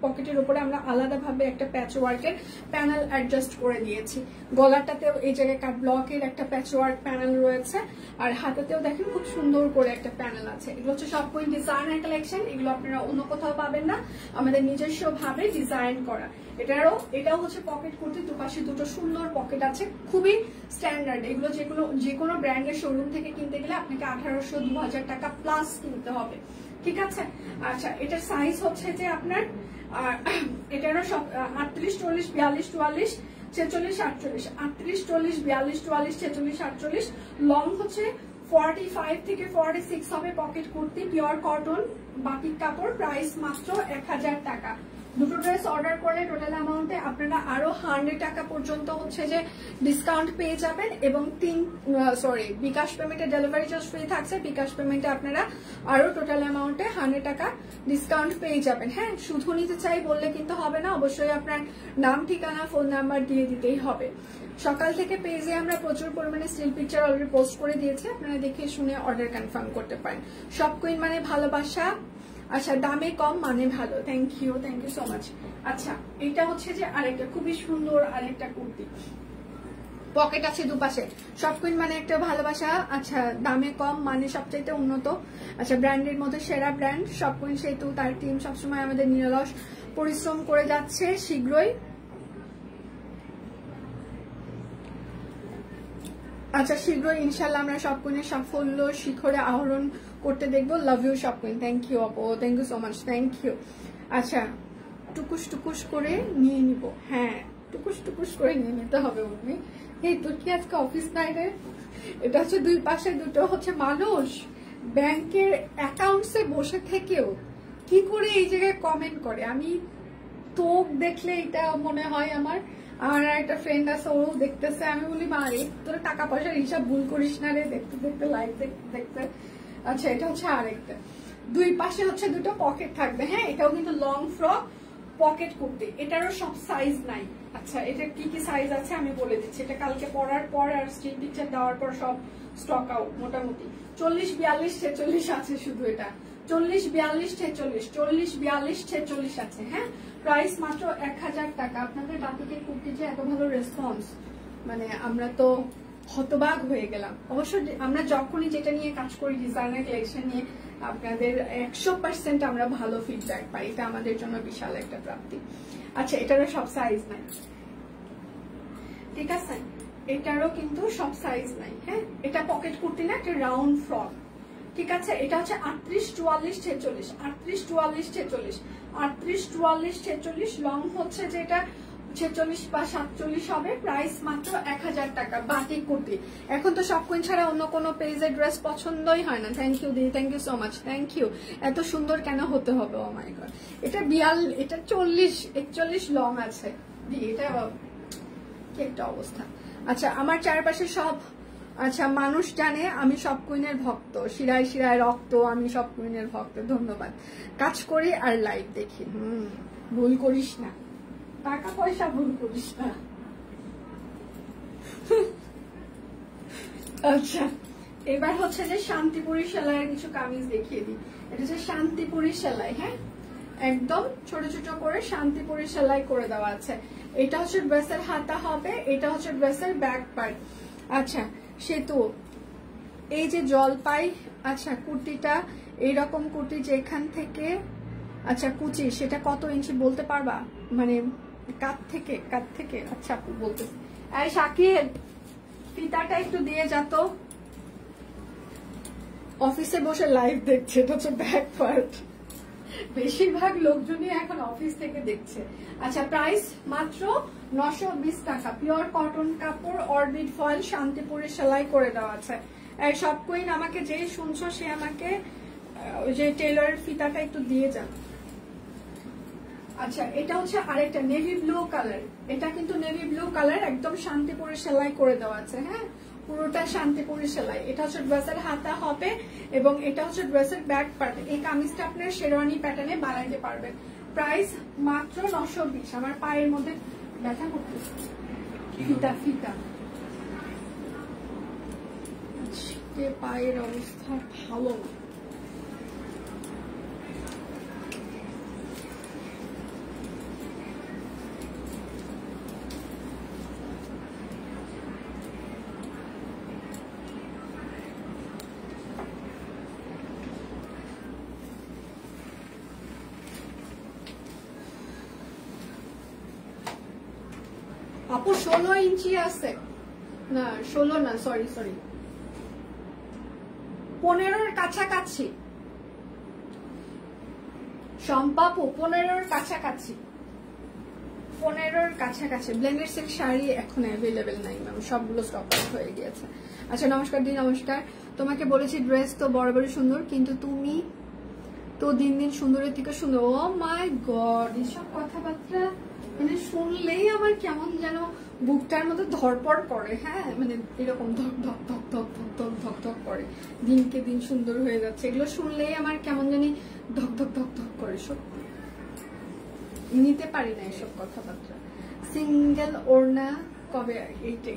[SPEAKER 1] পকেটের ওপরে আমরা আলাদাভাবে একটা প্যাচ ওয়ার্কের প্যানেল অ্যাডজাস্ট করে দিয়েছি। গলাটাতেও এই জায়গায় কাট ব্লকের একটা প্যাচ ওয়ার্ক প্যানেল রয়েছে, আর হাতাতেও দেখেন খুব সুন্দর করে একটা প্যানেল আছে। এগুলো হচ্ছে সব কোন ডিজাইনার কালেকশন, এগুলো আপনারা অন্য কোথাও পাবেন না, আমাদের নিজস্ব ভাবে ডিজাইন করা। এটাও হচ্ছে পকেট কুর্তি, দুপাশে দুটো সুন্দর পকেট আছে, খুবই স্ট্যান্ডার্ড। এগুলো যে কোনো ব্র্যান্ডের শোরুম থেকে কিনতে গেলে আপনাকে 1800, 2000 টাকা প্লাস কিনতে হবে। ঠিক আছে, আচ্ছা এটার সাইজ হচ্ছে যে আপনার এটারও সব 38, 40, 42, 44, 46, 48, 38, 40, 42, 44, 46, 48। লং হচ্ছে 45 থেকে 46 হবে। Pocket kurti, pure cotton, batik কাপড়। প্রাইস মাত্র 1000 টাকা। দুটো ড্রেস অর্ডার করলে টোটাল অ্যামাউন্টে আপনারা আরো 100 টাকা পর্যন্ত হচ্ছে যে ডিসকাউন্ট পেয়ে যাবেন, এবং বিকাশ পেমেন্টে ডেলিভারি চার্জ ফ্রি থাকছে। বিকাশ পেমেন্টে আপনারা আরো টোটাল অ্যামাউন্টে 100 টাকা ডিসকাউন্ট পেয়ে যাবেন। হ্যাঁ, শুধু নিতে চাই বললে কিন্তু হবে না, অবশ্যই আপনার নাম ঠিকানা ফোন নাম্বার দিয়ে দিতেই হবে। সকাল থেকে পেজে আমরা প্রচুর পরিমাণে স্টিল পিকচার অলরেডি পোস্ট করে দিয়েছি, আপনারা দেখে শুনে অর্ডার কনফার্ম করতে পারেন। সব কুইন মানে ভালোবাসা, আচ্ছা দামে কম মানে ভালো। Thank you so much. আচ্ছা এটা হচ্ছে যে আরেকটা খুবই সুন্দর আরেকটা কুর্তি, পকেট আছে দুপাশে। সব কুইন মানে একটা ভালোবাসা, আচ্ছা দামে কম মানে সবচাইতে উন্নত। আচ্ছা ব্র্যান্ডের মধ্যে সেরা ব্র্যান্ড সব কুইন, সেহেতু তার টিম সবসময় আমাদের নিরলস পরিশ্রম করে যাচ্ছে। শীঘ্রই ইনশাল্লাহ আমরা সব কুইনের সাফল্য শিখরে আহরণ করতে দেখবো। লাভ ইউ সব কুইন, থ্যাংক ইউ আপু, thank you so much, thank you. আচ্ছা টুকুস টুকুস করে নিয়ে নিব, হ্যাঁ টুকুস টুকুস করে নিয়ে নিতে হবে। উনি এই তোর কি আজকে অফিস নাই রে? এটা হচ্ছে দুই পাশে দুটো হচ্ছে মানুষ, ব্যাংকের অ্যাকাউন্টসে বসে থেকেও কি করে এই জায়গায় কমেন্ট করে। আমি তো দেখলে এটা মনে হয় আমার একটা ফ্রেন্ড আছে, ওও দেখতেছে। আমি বলি মা রে তোর টাকা পয়সার হিসাব ভুল করিস না রে, দেখতে দেখতে লাইভ দেখতে। আচ্ছা এটা হচ্ছে আরেকটা, দুই পাশে হচ্ছে দুটো পকেট থাকবে। হ্যাঁ এটাও কিন্তু লং ফ্রক পকেট কুর্তি, এটারও সব সাইজ নাই। আচ্ছা এটা কি কি সাইজ আছে আমি বলে দিচ্ছি। এটা কালকে পরার পর আর স্টিল পিকচার দেওয়ার পর সব স্টক আউট মোটামুটি। 40, 42, 46 আছে শুধু এটা। 40, 42, 46, 40, 42, 46 আছে। হ্যাঁ প্রাইস মাত্র 1000 টাকা। আপনাদের বাতিকের কুর্তি যে এত ভালো রেসপন্স, মানে আমরা তো হতবাক হয়ে গেলাম। অবশ্য আমরা যখনই যেটা নিয়ে কাজ করি, ডিজাইনার কালেকশন নিয়ে, আপনাদের 100% আমরা ভালো ফিডব্যাক পাই। এটা আমাদের জন্য বিশাল একটা প্রাপ্তি। আচ্ছা এটারও সব সাইজ নাই, ঠিক আছে, এটারও কিন্তু সব সাইজ নাই। হ্যাঁ এটা পকেট কুর্তি না, একটা রাউন্ড ফ্রক, ঠিক আছে। এটা হচ্ছে 38, 44, 46, 38, 44, 46, 38, 44, 46, লং হচ্ছে যেটা 46 বা 47 হবে। প্রাইস মাত্র 1000 টাকা। বাটিক কুর্তি এখন তো সব কুইন ছাড়া অন্য কোনো পেজের ড্রেস পছন্দই হয় না। থ্যাংক ইউ দিদি, thank you so much, thank you. এত সুন্দর কেন হতে হবে? ও মাই গড, এটা 42, এটা 40, 41 লং আছে দি, এটা কি একটা অবস্থা। আচ্ছা আমার চারপাশে সব আচ্ছা মানুষ জানে আমি সব কুইনের ভক্ত, শিরায় শিরায় রক্ত, আমি সব কুইনের ভক্ত। ধন্যবাদ। কাজ করি আর লাইভ দেখি। ভুল করিস না, টাকা পয়সা ভুল করিস না। আচ্ছা এবার হচ্ছে যে শান্তিপুরি সেলাইয়ের কিছু কামিজ দেখিয়ে দিই। এটা হচ্ছে শান্তিপুরি সেলাই। হ্যাঁ একদম ছোট ছোট করে শান্তিপুরি সেলাই করে দেওয়া আছে। এটা হচ্ছে ড্রেসের হাতা হবে, এটা হচ্ছে ড্রেসের ব্যাক পার্ট। আচ্ছা সেতু এই যে জলপাই, আচ্ছা কুর্তিটা এইরকম কুর্তি যেখান থেকে আচ্ছা কুচি সেটা কত ইঞ্চি বলতে পারবা? মানে কাত থেকে আচ্ছা বলতে। এই শাকির ফিতাটা একটু দিয়ে যাত, অফিসে বসে লাইভ দেখছে। এটা হচ্ছে ব্যাক পার্ট, বেশিরভাগ লোকজনই এখন অফিস থেকে দেখছে। আচ্ছা প্রাইস মাত্র 920 টাকা। পিওর কটন কাপড়, অরবিট ফয়েল, শান্তিপুরি সেলাই করে দেওয়া আছে। সব কুইন আমাকে যেই শুনছো সে আমাকে ওই যে টেইলরের ফিতাটা একটু দিয়ে যান। আচ্ছা এটা হচ্ছে আরেকটা নেভি ব্লু কালার, এটা কিন্তু নেভি ব্লু কালার, একদম শান্তিপুরি সেলাই করে দেওয়া আছে। হ্যাঁ পুরোটা শান্তিপুরি সেলাই। এটা হচ্ছে ড্রেসের হাতা হবে এবং এটা হচ্ছে ড্রেসের ব্যাক পার্ট। এই কামিজটা আপনার শেরওয়ানি প্যাটার্নে বানাইতে পারবেন। প্রাইস মাত্র 920। আমার পায়ের মধ্যে ব্যথা করতেছে, ফিতা ফিতা পায়ের অবস্থা ভালো না। আপু 16 ইঞ্চি আছে না, 16 না, সরি 15-র কাছাকাছি। সম্পাপু 15-র কাছাকাছি, 15-র কাছাকাছি। ব্লেন্ডেড সিল্ক শাড়ি এখন অ্যাভেলেবেল নাই ম্যাম, সবগুলো স্টক আউট হয়ে গিয়েছে। আচ্ছা নমস্কার দি, নমস্কার। তোমাকে বলেছি ড্রেস তো বরাবরই সুন্দর, কিন্তু তুমি তো দিন দিন সুন্দরের থেকে সুন্দর। ও মাই গড, এসব কথাবার্তা মানে শুনলেই আমার কেমন যেন বুকটার মধ্যে ধরপড় করে। হ্যাঁ মানে এরকম ধক ধক ধক ধক ধক ধক ধক ধক করে, দিনকে দিন সুন্দর হয়ে যাচ্ছে। এগুলো শুনলেই আমার কেমন জানি ধক ধক ধক ধক করে। সত্যি নিতে পারি না এসব কথাবার্তা। সিঙ্গেল ওড়না কবে,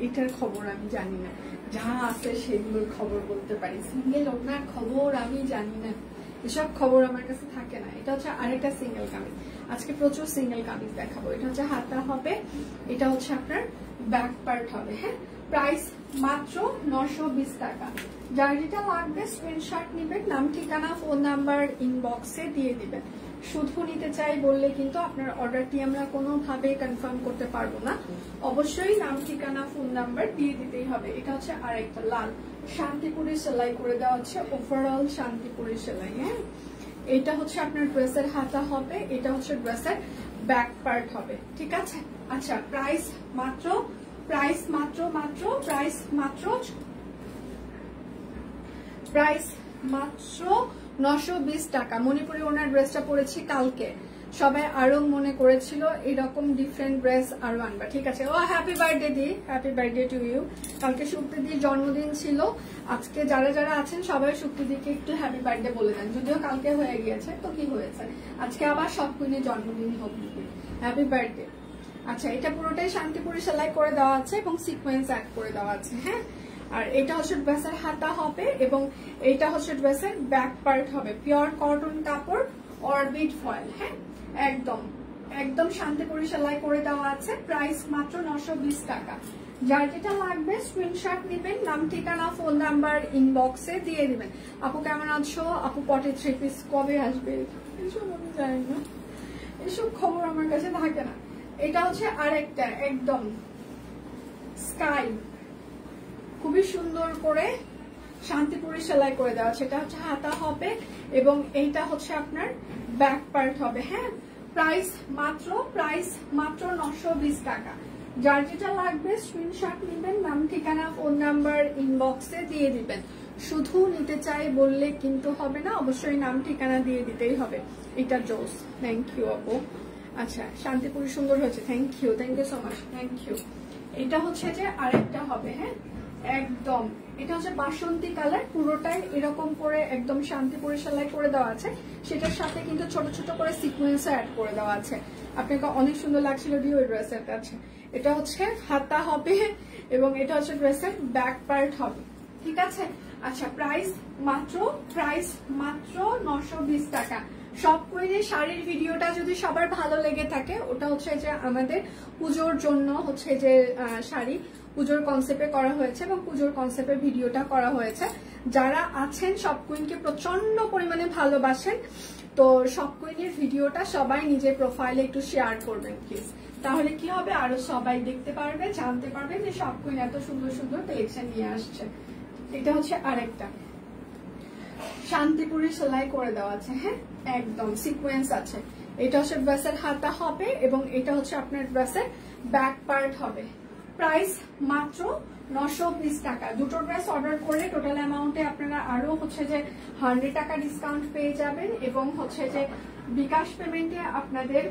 [SPEAKER 1] এটার খবর আমি জানি না। যা আছে সেগুলোর খবর বলতে পারি, সিঙ্গেল ওড়নার খবর আমি জানি না। এসব খবর আমার কাছে থাকে না। এটা হচ্ছে আরেকটা সিঙ্গেল কামিজ। আজকে প্রচুর সিঙ্গেল কামিজ দেখাবো। এটা হচ্ছে হাতা হবে, এটা হচ্ছে আপনার ব্যাক পার্ট হবে। হ্যাঁ প্রাইস মাত্র 920 টাকা। যার যেটা লাগবে স্ক্রিনশট নিবেন, নাম ঠিকানা ফোন নাম্বার ইনবক্সে দিয়ে দিবেন। শুধু নিতে চাই বললে কিন্তু আপনার অর্ডারটি আমরা কোনোভাবে কনফার্ম করতে পারবো না। অবশ্যই নাম ঠিকানা ফোন নাম্বার দিয়ে দিতেই হবে। এটা হচ্ছে আরেকটা লাল শান্তিপুরি সেলাই করে দেওয়া হচ্ছে, ওভারঅল শান্তিপুরি সেলাই। হ্যাঁ এটা হচ্ছে আপনার ড্রেসের হাতা হবে, এটা হচ্ছে ড্রেসের ব্যাক পার্ট হবে, ঠিক আছে। আচ্ছা প্রাইস মাত্র মাত্র 920 টাকা। মণিপুরি ওনার ড্রেসটা পরেছি কালকে, সবাই আরো মনে করেছিল এরকম ডিফারেন্ট ড্রেস আরো আনবা, ঠিক আছে। ও হ্যাপি বার্থডে দি, হ্যাপি বার্থডে টু ইউ। কালকে শুক্তি জন্মদিন ছিল, আজকে যারা যারা আছেন সবাই শুক্তিদিকে একটু হ্যাপি বার্থডে বলে দেন, যদিও কালকে হয়ে গিয়েছে তো কি হয়েছে, আজকে আবার সব কুইনের জন্মদিন হোক, হ্যাপি বার্থডে। আচ্ছা, এটা পুরোটাই শান্তিপুরি সেলাই করে দেওয়া আছে এবং সিকোয়েন্স অ্যাড করে দেওয়া আছে, হ্যাঁ। আর এটা হচ্ছে ড্রেসের হাতা হবে এবং এটা হচ্ছে ড্রেসের ব্যাক পার্ট হবে, পিওর কটন কাপড় অরবিট ফয়েল, হ্যাঁ। একদম একদম শান্তিপুরি সেলাই করে দেওয়া আছে, প্রাইস মাত্র 920 টাকা। যার যেটা লাগবে স্ক্রিনশট নেবেন, নাম ঠিকানা ফোন নাম্বার ইনবক্সে দিয়ে দিবেন। আপু কেমন আছো? আপু পটে 3 পিস কবে আসবে এসব আমি জানি না, এসব খবর আমার কাছে থাকে না। এটা হচ্ছে আরেকটা একদম স্কাই, খুবই সুন্দর করে শান্তিপুরি সেলাই করে দেওয়া, সেটা হচ্ছে হাতা হবে এবং এইটা হচ্ছে আপনার ব্যাক পার্ট হবে, হ্যাঁ। প্রাইস মাত্র 920 টাকা। যার যেটা লাগবে স্ক্রিনশট নেবেন, নাম ঠিকানা ফোন নাম্বার ইনবক্সে দিয়ে দিবেন। শুধু নিতে চাই বললে কিন্তু হবে না, অবশ্যই নাম ঠিকানা দিয়ে দিতেই হবে। এটা জোস, থ্যাংক ইউ আপু। আচ্ছা, শান্তিপুরি সুন্দর হয়েছে, thank you so much, thank you. এটা হচ্ছে যে আরেকটা হবে, হ্যাঁ, একদম এটা হচ্ছে বাসন্তী কালার, পুরোটাই এরকম করে একদম শান্তিপুরি সেলাই করে দেওয়া আছে, সেটার সাথে কিন্তু ছোট ছোট করে সিকোয়েন্স অ্যাড করে দেওয়া আছে। আপনাকে অনেক সুন্দর লাগছিল দিয়ে ওই ড্রেসের কাছে। এটা হচ্ছে হাতা হবে এবং এটা হচ্ছে ড্রেসের ব্যাক পার্ট হবে, ঠিক আছে। আচ্ছা, প্রাইস মাত্র 920 টাকা। সব কুইনের শাড়ির ভিডিওটা যদি সবার ভালো লেগে থাকে, ওটা হচ্ছে যে আমাদের পুজোর জন্য হচ্ছে যে শাড়ি পুজোর কনসেপ্টে করা হয়েছে এবং পুজোর কনসেপ্টের ভিডিওটা করা হয়েছে। যারা আছেন সব কুইনকে প্রচন্ড পরিমাণে ভালোবাসেন, তো সব কুইনের ভিডিওটা সবাই নিজের প্রোফাইলে একটু শেয়ার করবেন প্লিজ, তাহলে কি হবে আরো সবাই দেখতে পারবে, জানতে পারবে যে সব কুইন এত সুন্দর সুন্দর কালেকশন নিয়ে আসছে। এটা হচ্ছে আরেকটা শান্তিপুরি সেলাই করে দেওয়া আছে, হ্যাঁ, একদম সিকোয়েন্স আছে। এটা হচ্ছে ড্রেসের হাতা হবে এবং এটা হচ্ছে আপনার ড্রেসের ব্যাক পার্ট হবে। প্রাইস মাত্র 920 টাকা। দুটো ড্রেস অর্ডার করলে টোটাল অ্যামাউন্টে আপনারা আরো হচ্ছে যে 100 টাকা ডিসকাউন্ট পেয়ে যাবেন এবং হচ্ছে যে বিকাশ পেমেন্টে আপনাদের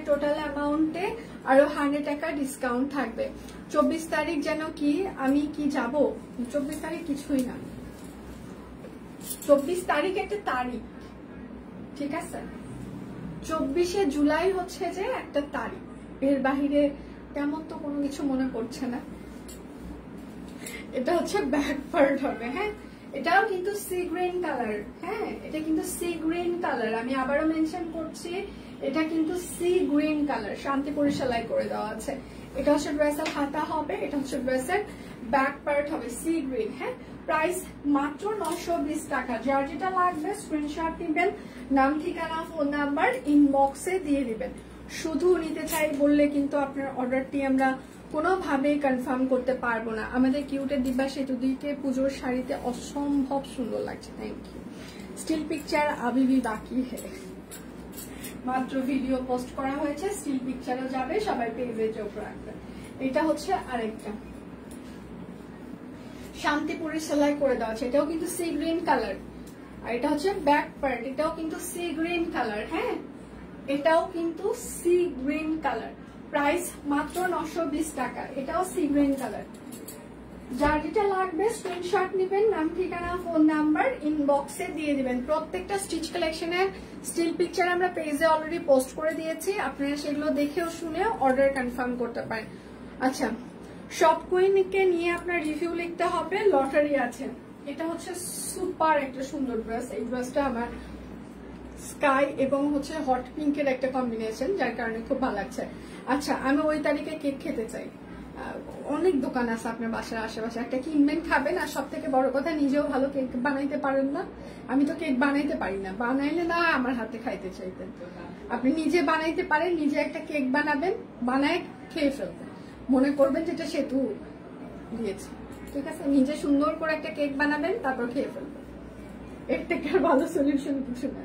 [SPEAKER 1] টোটাল অ্যামাউন্টে আরো 100 টাকা ডিসকাউন্ট থাকবে। 24 তারিখ যেন কি আমি কি যাব, 24 তারিখ কিছুই না, 24 তারিখ একটা তারিখ, ঠিক আছে। 24শে জুলাই হচ্ছে যে একটা তারিখ, এর বাহিরে তেমন তো কোনো কিছু মনে পড়ছে না। এটা হচ্ছে ব্যাক পার্ট হবে, হ্যাঁ, এটাও কিন্তু সি গ্রিন কালার, হ্যাঁ, এটা কিন্তু সি গ্রিন কালার, আমি আবারও মেনশন করছি, এটা কিন্তু সি গ্রিন কালার শান্তিপুরি সেলাই করে দেওয়া আছে। এটা হচ্ছে ড্রেসের হাতা হবে, এটা হচ্ছে ড্রেসের ব্যাক পার্ট হবে সি গ্রিন, হ্যাঁ। প্রাইস মাত্র 920 টাকা। যার যেটা লাগবে স্ক্রিনশট দিবেন, নাম ঠিকানা ফোন নাম্বার ইনবক্সে দিয়ে দিবেন। শুধু নিতে চাই বললে কিন্তু আপনার অর্ডারটি আমরা কোনোভাবেই কনফার্ম করতে পারবো না। আমাদের কিউটের দিব্যা সেতুদিকে পুজোর শাড়িতে অসম্ভব সুন্দর লাগছে, থ্যাংক ইউ। স্টিল পিকচার আবি ভি বাকি হে, মাত্র ভিডিও পোস্ট করা হয়েছে, স্টিল পিকচারও যাবে, সবাই পেজে চোখ রাখবেন। এটা হচ্ছে আরেকটা শান্তিপুরি সেলাই করে দেওয়া আছে, এটাও কিন্তু সি গ্রিন কালার। আর এটা হচ্ছে ব্যাক পার্ট, এটাও কিন্তু সি গ্রিন কালার, হ্যাঁ, এটাও কিন্তু সি গ্রিন কালার। প্রাইস মাত্র 920 টাকা, এটাও সি গ্রিন কালার। যার যেটা লাগবে স্ক্রিনশট নেবেন, নাম ঠিকানা ফোন নাম্বার ইনবক্সে দিয়ে দিবেন। প্রত্যেকটা স্টিচ কালেকশনের স্টিল পিকচার আমরা পেজে অলরেডি পোস্ট করে দিয়েছি, আপনারা সেগুলো দেখেও শুনেও অর্ডার কনফার্ম করতে পারেন। আচ্ছা, সব কুইনকে নিয়ে আপনার রিভিউ লিখতে হবে, লটারি আছে। এটা হচ্ছে সুপার একটা সুন্দর ড্রেস, এই ড্রেসটা আমার স্কাই এবং হচ্ছে হট পিঙ্কের একটা কম্বিনেশন, যার কারণে খুব ভালো লাগছে। আচ্ছা, আমি ওই তারিখে কেক খেতে চাই, অনেক দোকান আছে আপনার বাসার আশেপাশে, একটা কিনবেন খাবেন, আর সব থেকে বড় কথা নিজেও ভালো কেক বানাইতে পারেন না। আমি তো কেক বানাইতে পারি না, বানাইলে না আমার হাতে খাইতে চাইতেন। আপনি নিজে বানাইতে পারেন, নিজে একটা কেক বানাবেন, বানায় খেয়ে ফেলবেন, মনে করবেন যেটা সেতু দিয়েছে, ঠিক আছে। নিজে সুন্দর করে একটা কেক বানাবেন, তারপর খেয়ে ফেলবেন, এর থেকে আর ভালো সলিউশন কিছু না।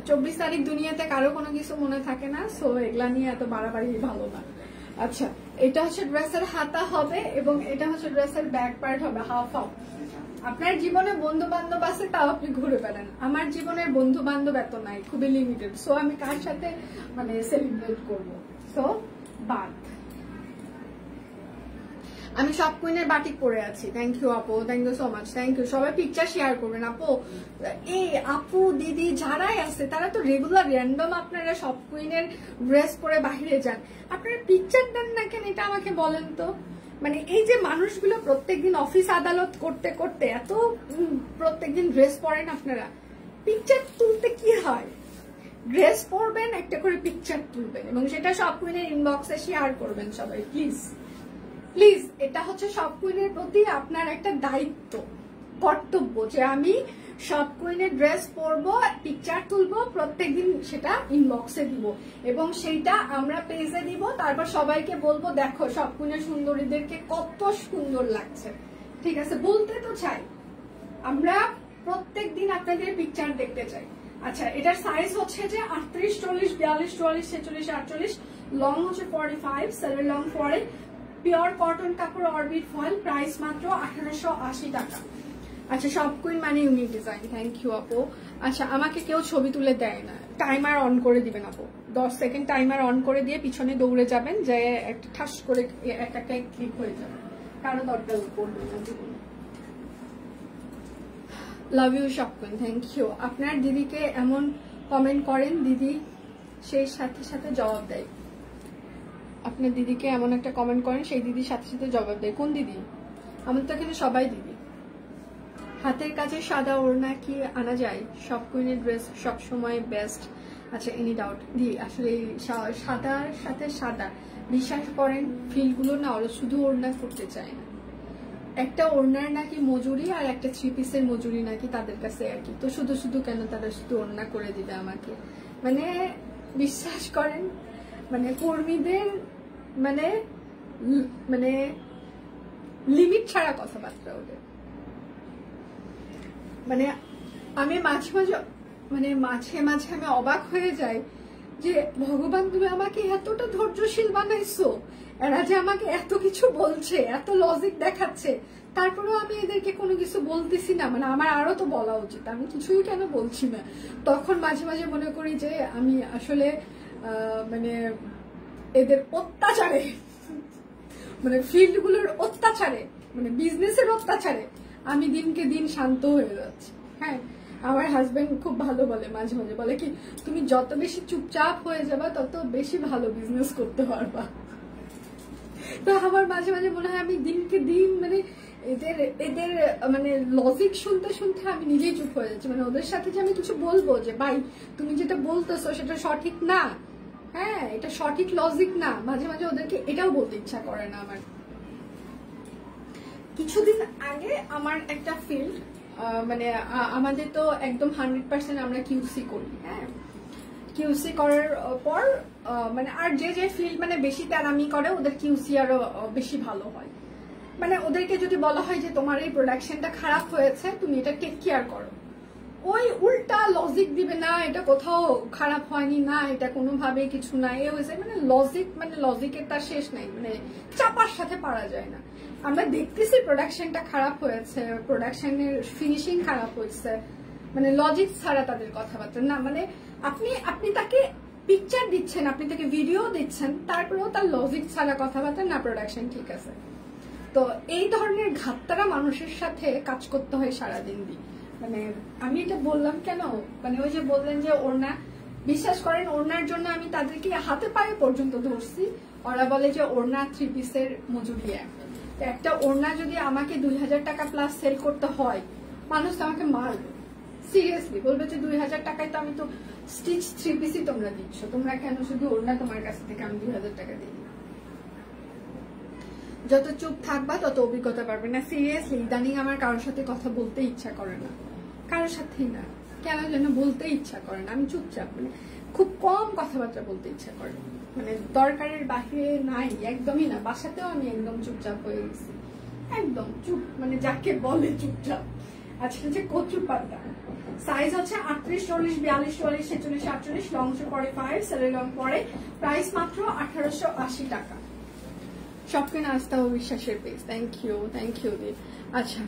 [SPEAKER 1] 24 তারিখ দুনিয়াতে কারো কোনো কিছু মনে থাকে না, সো এগুলা নিয়ে এত বাড়াবাড়ি ভালো না। আচ্ছা, এটা হচ্ছে ড্রেসের হাতা হবে এবং এটা হচ্ছে ড্রেসের ব্যাক পার্ট হবে হাফ হাফ। আপনার জীবনে বন্ধু বান্ধব আছে, তাও আপনি ঘুরে বেড়ান। আমার জীবনের বন্ধু বান্ধব এত নাই, খুবই লিমিটেড। সো আমি কার সাথে মানে সেলিব্রেট করবো? সো বাদ। আমি সব কুইনের বাটিক পরে আছি। থ্যাংক ইউ আপু, thank you so much, thank you. সবাই পিকচার শেয়ার করবেন আপু। এই আপু দিদি যারাই আছে তারা তো রেগুলার র্যান্ডম আপনারা সব কুইনের ড্রেস পরে বাইরে যান, আপনারা পিকচার দেন না কেন? এটা আমাকে বলেন তো। মানে এই যে মানুষগুলো প্রত্যেকদিন অফিস আদালত করতে করতে এত প্রত্যেকদিন ড্রেস পরেন, আপনারা পিকচার তুলতে কি হয়? ড্রেস পরবেন, একটা করে পিকচার তুলবেন এবং সেটা সব কুইনের ইনবক্সে শেয়ার করবেন সবাই, প্লিজ প্লিজ। এটা হচ্ছে সব কুইনের প্রতি আপনার একটা দায়িত্ব, কর্তব্য, যে আমি সব কুইনের ড্রেস পরবো, পিকচার তুলবো, প্রত্যেকদিন সেটা ইনবক্সে দিব এবং সেইটা আমরা পেজে দিব। তারপর সবাইকে বলবো দেখো সব কুইনের সুন্দরীদেরকে কত সুন্দর লাগছে। ঠিক আছে, বলতে তো চাই, আমরা প্রত্যেকদিন আপনাদের পিকচার দেখতে চাই। আচ্ছা, এটার সাইজ হচ্ছে যে 38, 40, 42, 44, 46, 48, লং হচ্ছে 45, সেলের লং 40, পিওর কটন কাপড়, অরবিট ফয়েল, প্রাইস মাত্র 1880 টাকা। আচ্ছা, সব কুইন মানে ইউনিক ডিজাইন। থ্যাংক ইউ আপু। আচ্ছা, আমাকে কেউ ছবি তুলে দেয় না, টাইমার অন করে দিবেন আপু। 10 সেকেন্ড টাইমার অন করে দিয়ে পিছনে দৌড়ে যাবেন, যে একটা ঠাস করে একটা ক্লিক হয়ে যাবে, কারো দরকার পড়বে না। লাভ ইউ সব কুইন, থ্যাংক ইউ। আপনার দিদিকে এমন কমেন্ট করেন, দিদি সেই সাথে সাথে জবাব দেয়। আপনার দিদিকে এমন একটা কমেন্ট করেন, সেই দিদির সাথে সাথে জবাব দেয়। কোন দিদি? আমার তো এখানে সবাই দিদি। হাতের কাছে সাদা ওড়না কি আনা যায়? সব কুইনের ড্রেস সব সময় বেস্ট। আচ্ছা, এনি ডাউট দি? আসলে সাদার সাথে সাদা, বিশ্বাস করেন ফিলগুলো না ওরা শুধু ওড়না করতে চায় না। একটা ওড়নার নাকি মজুরি আর একটা 3 পিসের মজুরি নাকি তাদের কাছে একই। তো শুধু শুধু কেন তারা শুধু ওড়না করে দিবে আমাকে? মানে বিশ্বাস করেন, মানে কর্মীদের মানে মানে লিমিট ছাড়া কথাবার্তা ওদের। মানে আমি মাঝে মাঝে আমি অবাক হয়ে যাই যে ভগবান তুমি আমাকে এতটা ধৈর্যশীল বানাইছো, এরা যে আমাকে এত কিছু বলছে, এত লজিক দেখাচ্ছে, তারপরেও আমি এদেরকে কোনো কিছু বলতেছি না। মানে আমার আরো তো বলা উচিত, আমি কিছুই কেন বলছি না? তখন মাঝে মাঝে মনে করি যে আমি আসলে মানে এদের অত্যাচারে, মানে ফিল্ডগুলোর অত্যাচারে, মানে বিজনেসের অত্যাচারে আমি দিনকে দিন শান্ত হয়ে যাচ্ছি। হ্যাঁ, আমার হাজবেন্ড খুব ভালো বলে, মাঝে মাঝে বলে কি, তুমি যত বেশি চুপচাপ হয়ে যাবা তত বেশি ভালো বিজনেস করতে পারবা। তো আমার মাঝে মাঝে মনে হয় আমি দিনকে দিন মানে এদের মানে লজিক শুনতে শুনতে আমি নিজেই চুপ হয়ে যাচ্ছি। মানে ওদের সাথে যে আমি কিছু বলবো যে ভাই তুমি যেটা বলতেছো সেটা সঠিক না, হ্যাঁ এটা সঠিক লজিক না, মাঝে মাঝে ওদেরকে এটাও বলতে ইচ্ছা করে না আমার। কিছুদিন আগে আমার একটা ফিল্ড, মানে আমাদের তো একদম 100% আমরা কিউসি করি। হ্যাঁ, কিউসি করার পর মানে আর যে ফিল্ড মানে বেশি তেরামি করে ওদের কিউসি আরো বেশি ভালো হয়। মানে ওদেরকে যদি বলা হয় যে তোমার এই প্রোডাকশনটা খারাপ হয়েছে, তুমি এটা টেক কেয়ার করো, ওই উল্টা লজিক দিবে, না এটা কোথাও খারাপ হয়নি, না এটা কোনোভাবে কিছু না, এ হয়েছে। মানে লজিকের তার শেষ নাই, মানে চাপার সাথে পারা যায় না। আমরা দেখতেছি প্রোডাকশনটা খারাপ হয়েছে, প্রোডাকশনের ফিনিশিং খারাপ হয়েছে, মানে লজিক ছাড়া তাদের কথাবার্তা না। মানে আপনি তাকে পিকচার দিচ্ছেন, আপনি তাকে ভিডিও দিচ্ছেন, তারপরেও তার লজিক ছাড়া কথাবার্তা না, প্রোডাকশন ঠিক আছে। তো এই ধরনের ঘাটতারা মানুষের সাথে কাজ করতে হয় সারাদিন দিন। মানে আমি এটা বললাম কেন, মানে ওই যে বললেন যে ওড়না, বিশ্বাস করেন ওড়নার জন্য আমি তাদেরকে হাতে পায়ে পর্যন্ত ধরছি। ওরা বলে যে ওড়না 3 পিসের মজুরি একটা ওড়না যদি আমাকে 2000 টাকা প্লাস সেল করতে হয়, মানুষ তো আমাকে মারবে, সিরিয়াসলি বলবে যে 2000 টাকায় তো আমি তো স্টিচ 3 পিসই তোমরা দিচ্ছ, তোমরা কেন শুধু ওড়না তোমার কাছ থেকে আমি 2000 টাকা দিই। যত চুপ থাকবা তত অভিজ্ঞতা পারবে না। সিরিয়াসলি ইদানিং আমার কারোর সাথে কথা বলতে ইচ্ছা করে না, কারোর সাথেই না, কেন যেন বলতে ইচ্ছা করে না। আমি চুপচাপ, মানে খুব কম কথাবার্তা বলতে ইচ্ছা করে, মানে দরকারের বাহিরে নাই, একদমই না। বাসাতেও আমি একদম চুপচাপ হয়ে গেছি, একদম চুপ, মানে যাকে বলে চুপচাপ। আজকে হচ্ছে কচু পাতা, সাইজ হচ্ছে 38, 40, 42, 44, 46, 48, লং 45, সেলের লং পরে। প্রাইস মাত্র 1880 টাকা। শপিং আস্থা ও বিশ্বাসের পেজ। থ্যাংক ইউ দি। আচ্ছা,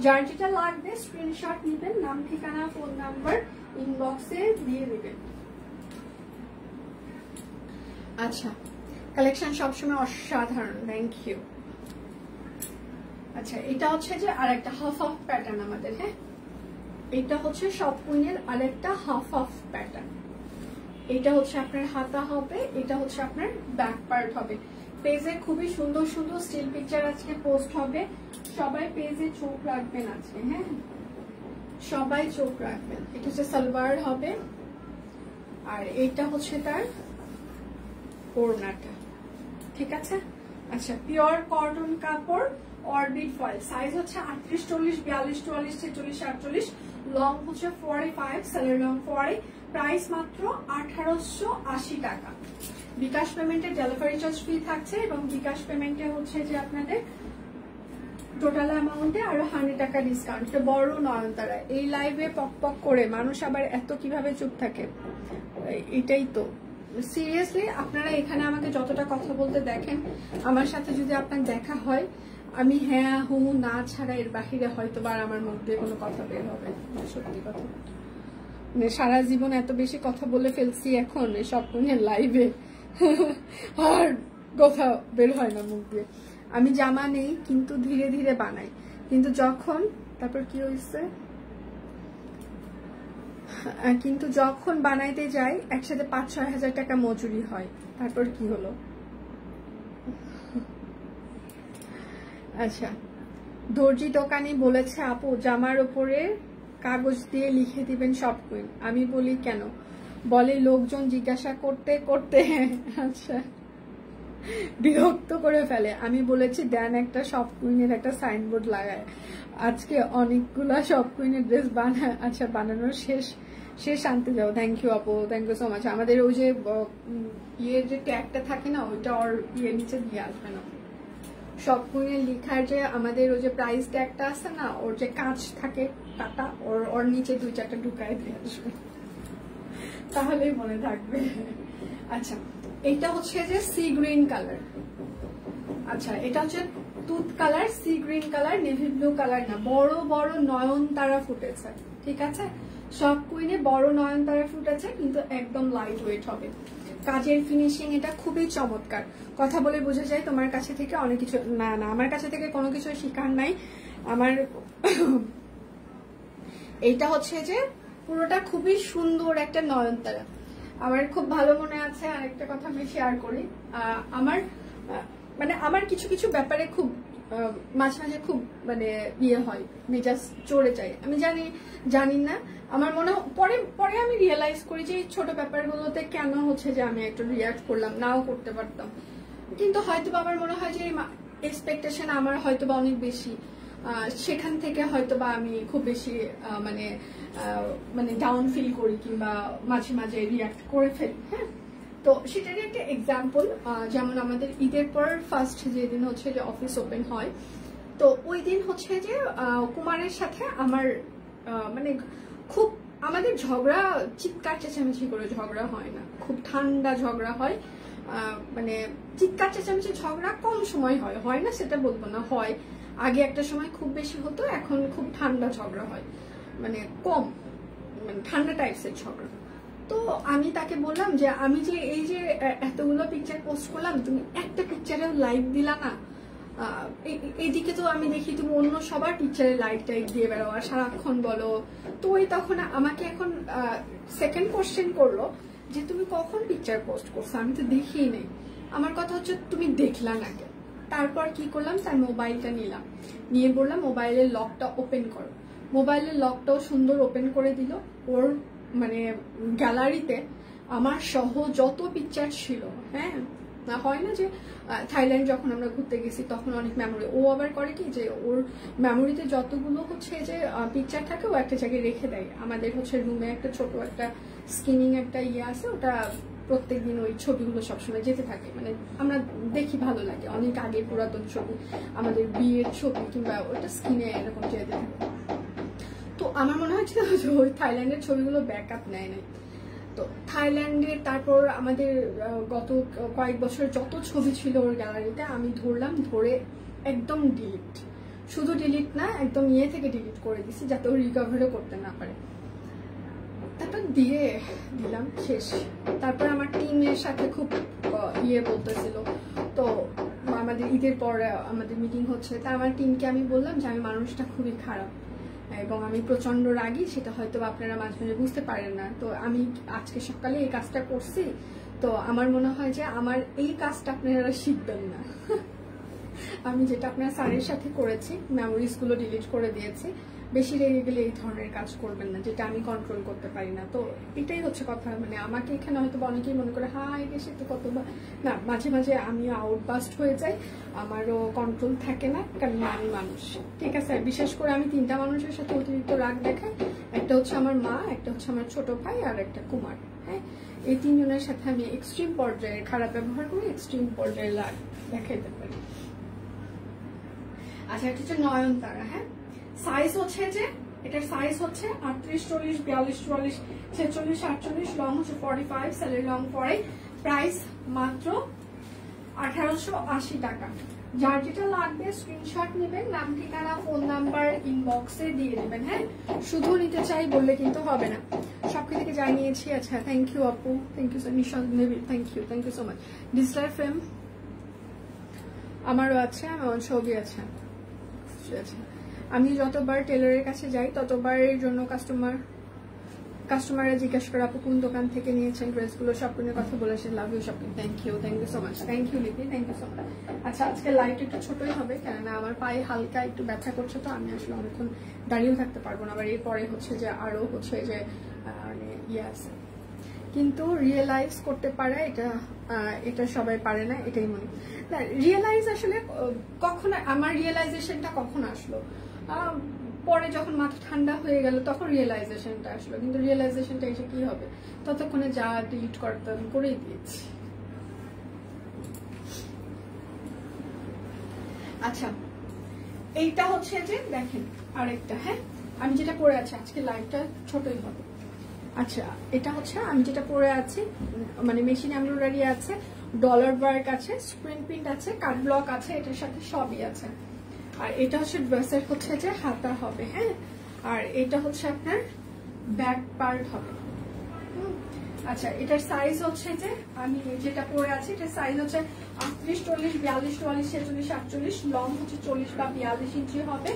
[SPEAKER 1] যার যেটা লাগবে স্ক্রিনশট নেবেন, নাম ঠিকানা ফোন নাম্বার ইনবক্সে দিয়ে দেবেন। আচ্ছা, কালেকশন সবসময় অসাধারণ। Thank you. আচ্ছা, এটা হচ্ছে যে আরেকটা হাফ অফ প্যাটার্ন আমাদের। হ্যাঁ, এটা হচ্ছে সব কুইনের আরেকটা হাফ অফ প্যাটার্ন। এটা হচ্ছে আপনার হাতা হবে, এটা হচ্ছে আপনার ব্যাক পার্ট হবে। পেজে খুবই সুন্দর সুন্দর স্টিল পিকচার আজকে পোস্ট হবে, সবাই পেজে চোখ রাখবেন আজকে। হ্যাঁ, সবাই চোখ রাখবেন। এটা হচ্ছে সালোয়ার হবে, আর এইটা হচ্ছে তার ওড়নাটা। ঠিক আছে। আচ্ছা, পিওর কটন কাপড়, অরবিট ফয়েল। সাইজ হচ্ছে 38, 40, 42, 44, 46, 48, লং হচ্ছে 45, সেলের লং 40। প্রাইস মাত্র 1880 টাকা। বিকাশ পেমেন্টে ডেলিভারি চার্জ ফ্রি থাকছে, এবং বিকাশ পেমেন্টে হচ্ছে যে আপনাদের টোটাল অ্যামাউন্টে আরো 100 টাকা ডিসকাউন্ট। বড় নয়নতারা এই লাইভে পক পক করে মানুষ আবার এত কিভাবে চুপ থাকে, এটাই তো সিরিয়াসলি। আপনারা এখানে আমাকে যতটা কথা বলতে দেখেন, আমার সাথে যদি আপনার দেখা হয়, আমি হ্যাঁ হু না ছাড়া এর বাহিরে হয়তো বা আমার মুখ দিয়ে কোনো কথা বের হবে। সত্যি কথা, মানে সারা জীবন এত বেশি কথা বলে ফেলছি এখন সব লাইভে, আর কথা বের হয় না মুখ দিয়ে। আমি জামা নেই, কিন্তু ধীরে ধীরে বানাই। কিন্তু যখন তারপর কি হয়েছে, কিন্তু যখন বানাইতে যাই একসাথে 5-6 হাজার টাকা মজুরি হয়। তারপর কি হলো? আচ্ছা, দর্জি দোকানি বলেছে আপু জামার উপরে কাগজ দিয়ে লিখে দিবেন সব কুইন। আমি বলি কেন? বলে লোকজন জিজ্ঞাসা করতে করতে আচ্ছা বিরক্ত করে ফেলে। আমি বলেছি দেন একটা সব কুইনের একটা সাইনবোর্ড লাগায়। আজকে অনেকগুলা সব কুইনের ড্রেস বানায়। আচ্ছা, বানানোর শেষ আনতে যাও। থ্যাংক ইউ আপু, থ্যাংক ইউ সো মাচ। আমাদের ওই যে ইয়ের যে ট্যাগটা থাকে না, ওইটা ওর ইয়ের নিচে দিয়ে আসবে না। সব কুইনের লিখার যে আমাদের ওই যে প্রাইস ট্যাগটা আছে না, ওর যে কাঁচ থাকে কাটা, ওর নিচে 2-4টা ঢুকায় দিয়ে আসবে, তাহলেই মনে থাকবে। আচ্ছা, এটা হচ্ছে যে সি গ্রিন কালার। আচ্ছা, এটা হচ্ছে তুত colour, sea green colour, navy blue colour না, বড় বড় নয়নতারা ফুটেছে। ঠিক আছে, সব কুইনে বড় নয়নতারা ফুটেছে, কিন্তু একদম লাইট ওয়েট হবে। কাজের ফিনিশিং এটা খুবই চমৎকার। কথা বলে বোঝা যায় তোমার কাছে থেকে অনেক কিছু, না আমার কাছে থেকে কোনো কিছু শিখার নাই আমার। এইটা হচ্ছে যে পুরোটা খুবই সুন্দর একটা নয়নতারা। আমার খুব ভালো মনে আছে, আরেকটা কথা আমি শেয়ার করি। আমার কিছু কিছু ব্যাপারে খুব মাঝে মাঝে খুব ইয়ে হয়, মেজাজ চড়ে যায়। আমি জানি না, আমার মনে পরে আমি রিয়েলাইজ করি যে এই ছোট ব্যাপারগুলোতে কেন হচ্ছে যে আমি একটু রিয়াক্ট করলাম, নাও করতে পারতাম। কিন্তু হয়তো আমার মনে হয় যে এক্সপেকটেশন আমার হয়তো বা অনেক বেশি, সেখান থেকে হয়তো বা আমি খুব বেশি ডাউন ফিল করি, কিংবা মাঝে মাঝে রিয়াক্ট করে ফেলি। হ্যাঁ, তো সেটারই একটা এক্সাম্পল। যেমন আমাদের ঈদের পর ফার্স্ট যেদিন হচ্ছে যে অফিস ওপেন হয়, তো ওই দিন হচ্ছে যে কুমারের সাথে আমার খুব আমাদের ঝগড়া, চিৎকার চেঁচামেচি করে ঝগড়া হয় না, খুব ঠান্ডা ঝগড়া হয়। চিৎকার চেঁচামেচি ঝগড়া কম সময় হয় না সেটা বলবো না, হয়। আগে একটা সময় খুব বেশি হতো, এখন খুব ঠান্ডা ঝগড়া হয়, কম, ঠান্ডা টাইপসের ঝগড়া। তো আমি তাকে বললাম যে আমি যে এই যে এতগুলো পিকচার পোস্ট করলাম, তুমি একটা পিকচারেও লাইক দিলা না। এইদিকে তো আমি দেখি তুমি অন্য সবার পিকচারে লাইক টাইক দিয়ে বেড়াও, আর সারাক্ষণ বলো। তো ওই তখন আমাকে এখন সেকেন্ড কোশ্চেন করলো যে তুমি কখন পিকচার পোস্ট করছো, আমি তো দেখিই নেই। আমার কথা হচ্ছে তুমি দেখলা না কেন? তারপর কি করলাম, তার মোবাইলটা নিলাম, নিয়ে বললাম মোবাইলের লকটা ওপেন করো। মোবাইলের লকটাও সুন্দর ওপেন করে দিল। ওর গ্যালারিতে আমার সহ যত পিকচার ছিল, হ্যাঁ, হয় না যে থাইল্যান্ড যখন আমরা ঘুরতে গেছি তখন অনেক মেমোরি, ও আবার করে কি যে ওর মেমোরিতে যতগুলো হচ্ছে যে পিকচার থাকে ও একটা জায়গায় রেখে দেয়। আমাদের হচ্ছে রুমে একটা ছোট একটা স্ক্রিনিং একটা ইয়ে আছে, ওটা প্রত্যেকদিন ওই ছবিগুলো সবসময় যেতে থাকে, আমরা দেখি, ভালো লাগে। অনেক আগে পুরাতন ছবি, আমাদের বিয়ের ছবি, কিংবা ওটা স্ক্রিনে এরকম যেতে থাকে। তো আমার মনে হচ্ছিল যে ওই থাইল্যান্ডের ছবিগুলো ব্যাকআপ নেয় নাই। তো থাইল্যান্ডে তারপর আমাদের গত কয়েক বছর যত ছবি ছিল ওর গ্যালারিতে আমি ধরলাম, ধরে একদম ডিলিট, শুধু ডিলিট না একদম ইয়ে থেকে ডিলিট করে দিছি যাতে ও রিকভারও করতে না পারে। তারপর দিয়ে দিলাম, শেষ। তারপর আমার টিমের সাথে খুব ইয়ে বলতেছিল, তো আমাদের ঈদের পর আমাদের মিটিং হচ্ছে, তা আমার টিমকে আমি বললাম যে আমি মানুষটা খুবই খারাপ এবং আমি প্রচন্ড রাগী, সেটা হয়তো আপনারা মাঝে মাঝে বুঝতে পারেন না। তো আমি আজকে সকালে এই কাজটা করছি, তো আমার মনে হয় যে আমার এই কাজটা আপনারা শিখবেন না। আমি যেটা আপনার স্যারের সাথে করেছি, মেমোরিজ গুলো ডিলিট করে দিয়েছি। বেশি রেগে গেলে এই ধরনের কাজ করবেন না, যেটা আমি কন্ট্রোল করতে পারি না। তো এটাই হচ্ছে কথা, মানে আমাকে এখানে হয়তো অনেকেই মনে করে হ্যাঁ এসে তো কতবার না, মাঝে মাঝে আমি আউটবাস্ট হয়ে যাই, আমারও কন্ট্রোল থাকে না, কারণ আমি মানুষ, ঠিক আছে। বিশেষ করে আমি 3টা মানুষের সাথে অতিরিক্ত রাগ দেখাই, একটা হচ্ছে আমার মা, একটা হচ্ছে আমার ছোট ভাই, আর একটা কুমার। হ্যাঁ, এই 3 জনের সাথে আমি এক্সট্রিম পর্যায়ে খারাপ ব্যবহার করি, এক্সট্রিম পর্যায়ে রাগ দেখাইতে পারি। আচ্ছা, এটা হচ্ছে নয়নতারা। হ্যাঁ, সাইজ হচ্ছে যে এটার সাইজ হচ্ছে 38, 40, 42, 44, 46, 48, লং হচ্ছে 45, স্যালারি লং পরে। প্রাইস মাত্র 1880 টাকা। যার যেটা লাগবে স্ক্রিনশট নেবেন, নাম ঠিকানা ফোন নাম্বার ইনবক্সে দিয়ে দেবেন। হ্যাঁ, শুধু নিতে চাই বললে কিন্তু হবে না, সবকে থেকে জানিয়েছি। আচ্ছা, থ্যাংক ইউ আপু, থ্যাংক ইউ নিশান্ত নেবি, thank you so much. Digital frame আমারও আছে, আমার ছবি আছে। আমি যতবার টেলরের কাছে যাই ততবারের জন্য কাস্টমাররা জিজ্ঞাসা করে আপু কোন দোকান থেকে নিয়েছেন ড্রেসগুলো, শপিংয়ের কথা বলেছেন। Love you shopping, thank you so much, thank you Lipi, thank you so much. আচ্ছা, আজকে লাইট একটু ছোটই হবে, কেননা আমার পায়ে হালকা একটু ব্যথা করছে, তো আমি আসলে অনেকক্ষণ দাঁড়িয়েও থাকতে পারবো না। আবার এরপরে হচ্ছে যে আরো হচ্ছে যে মানে ইয়ে আছে, কিন্তু রিয়েলাইজ করতে পারে এটা সবাই পারে না, এটাই মনে না। রিয়েলাইজ আসলে কখন, আমার রিয়েলাইজেশনটা কখন আসলো, পরে যখন মাথা ঠান্ডা হয়ে গেল তখন রিয়েলাইজেশনটা আসলো, কিন্তু রিয়েলাইজেশনটা এসে কি হবে, ততক্ষণে যা ডিলিট করতে আমি করেই দিয়েছি। আচ্ছা, এইটা হচ্ছে যে দেখেন আরেকটা। হ্যাঁ, আমি যেটা পরে আছি, আজকে লাইটটা ছোটই হবে। আচ্ছা, এটা হচ্ছে আমি যেটা পরে আছি, মানে মেশিন এমব্রয়ডারি আছে, ডলার ওয়ার্ক আছে, স্ক্রিন প্রিন্ট আছে, কাট ব্লক আছে, এটার সাথে সবই আছে। আর এটা হচ্ছে ড্রেসের হচ্ছে যে হাতা হবে। হ্যাঁ, আর এটা হচ্ছে আপনার ব্যাক পার্ট হবে। আচ্ছা, এটার সাইজ হচ্ছে যে আমি যেটা পরে আছি এটার সাইজ হচ্ছে 38, 40, 42, 44, 46, 48, লং হচ্ছে 40 বা 42 ইঞ্চি হবে।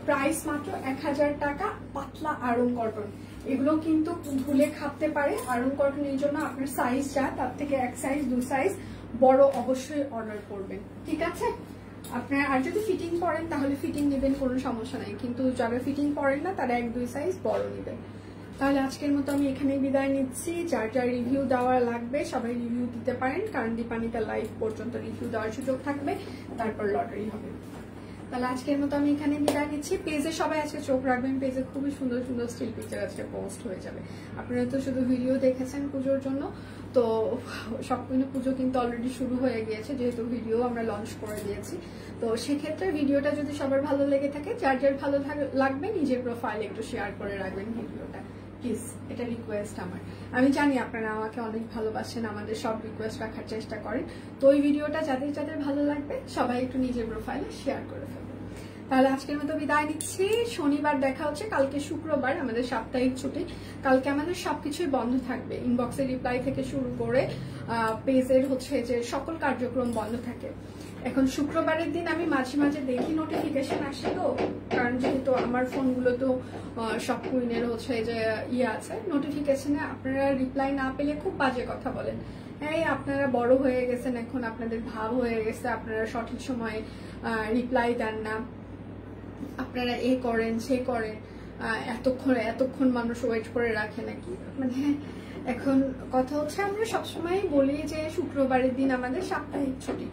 [SPEAKER 1] প্রাইস মাত্র 1000 টাকা। পাতলা আয়রন কটন, এগুলো কিন্তু ধুলে খাপতে পারে। আয়রন কটনের জন্য আপনার সাইজ যা, তার থেকে 1 সাইজ 2 সাইজ বড় অবশ্যই অর্ডার করবেন, ঠিক আছে। আপনার আর যদি ফিটিং পরেন তাহলে ফিটিং নেবেন, কোনো সমস্যা নাই, কিন্তু যারা ফিটিং পরেন না তারা 1-2 সাইজ বড় নেবেন। তাহলে আজকের মতো আমি এখানেই বিদায় নিচ্ছি। যার যার রিভিউ দেওয়া লাগবে সবাই রিভিউ দিতে পারেন, কারণ দীপানিতা লাইভ পর্যন্ত রিভিউ দেওয়ার সুযোগ থাকবে, তারপর লটারি হবে। তাহলে আজকের মতো আমি এখানে বিদায় নিচ্ছি। পেজে সবাই আজকে চোখ রাখবেন, পেজে খুবই সুন্দর সুন্দর স্টিল পিকচার আজকে পোস্ট হয়ে যাবে। আপনারা তো শুধু ভিডিও দেখেছেন পুজোর জন্য, তো সবকিছু পুজো কিন্তু অলরেডি শুরু হয়ে গিয়েছে, যেহেতু ভিডিও আমরা লঞ্চ করে দিয়েছি। তো সেক্ষেত্রে ভিডিওটা যদি সবার ভালো লেগে থাকে, যার যার ভালো লাগবে নিজের প্রোফাইলে একটু শেয়ার করে রাখবেন ভিডিওটা, প্লিজ, এটা রিকোয়েস্ট আমার। আমি জানি আপনারা আমাকে অনেক ভালোবাসেন, আমাদের সব রিকোয়েস্ট রাখার চেষ্টা করেন, তো ওই ভিডিওটা যাদের যাদের ভালো লাগবে সবাই একটু নিজের প্রোফাইলে শেয়ার করে ফেলবেন। তাহলে আজকের মতো বিদায় নিচ্ছি। শনিবার দেখা হচ্ছে, কালকে শুক্রবার আমাদের সাপ্তাহিক ছুটি, কালকে আমাদের সবকিছুই বন্ধ থাকবে। ইনবক্সের রিপ্লাই থেকে শুরু করে পেজের হচ্ছে যে সকল কার্যক্রম বন্ধ থাকে। এখন শুক্রবারের দিন আমি মাঝে মাঝে দেখি নোটিফিকেশন আসে, তো কারণ যেহেতু আমার ফোনগুলো তো সব কুইনের হচ্ছে যে ইয়ে আছে, নোটিফিকেশনে আপনারা রিপ্লাই না পেলে খুব বাজে কথা বলেন। হ্যাঁ, আপনারা বড় হয়ে গেছেন, এখন আপনাদের ভাব হয়ে গেছে, আপনারা সঠিক সময়ে রিপ্লাই দেন না, আপনারা এ করেন সে করেন, এতক্ষণ মানুষ ওয়েট করে রাখে নাকি, মানে এখন কথা হচ্ছে আমরা সবসময় বলি যে শুক্রবারের দিন আমাদের সাপ্তাহিক ছুটি,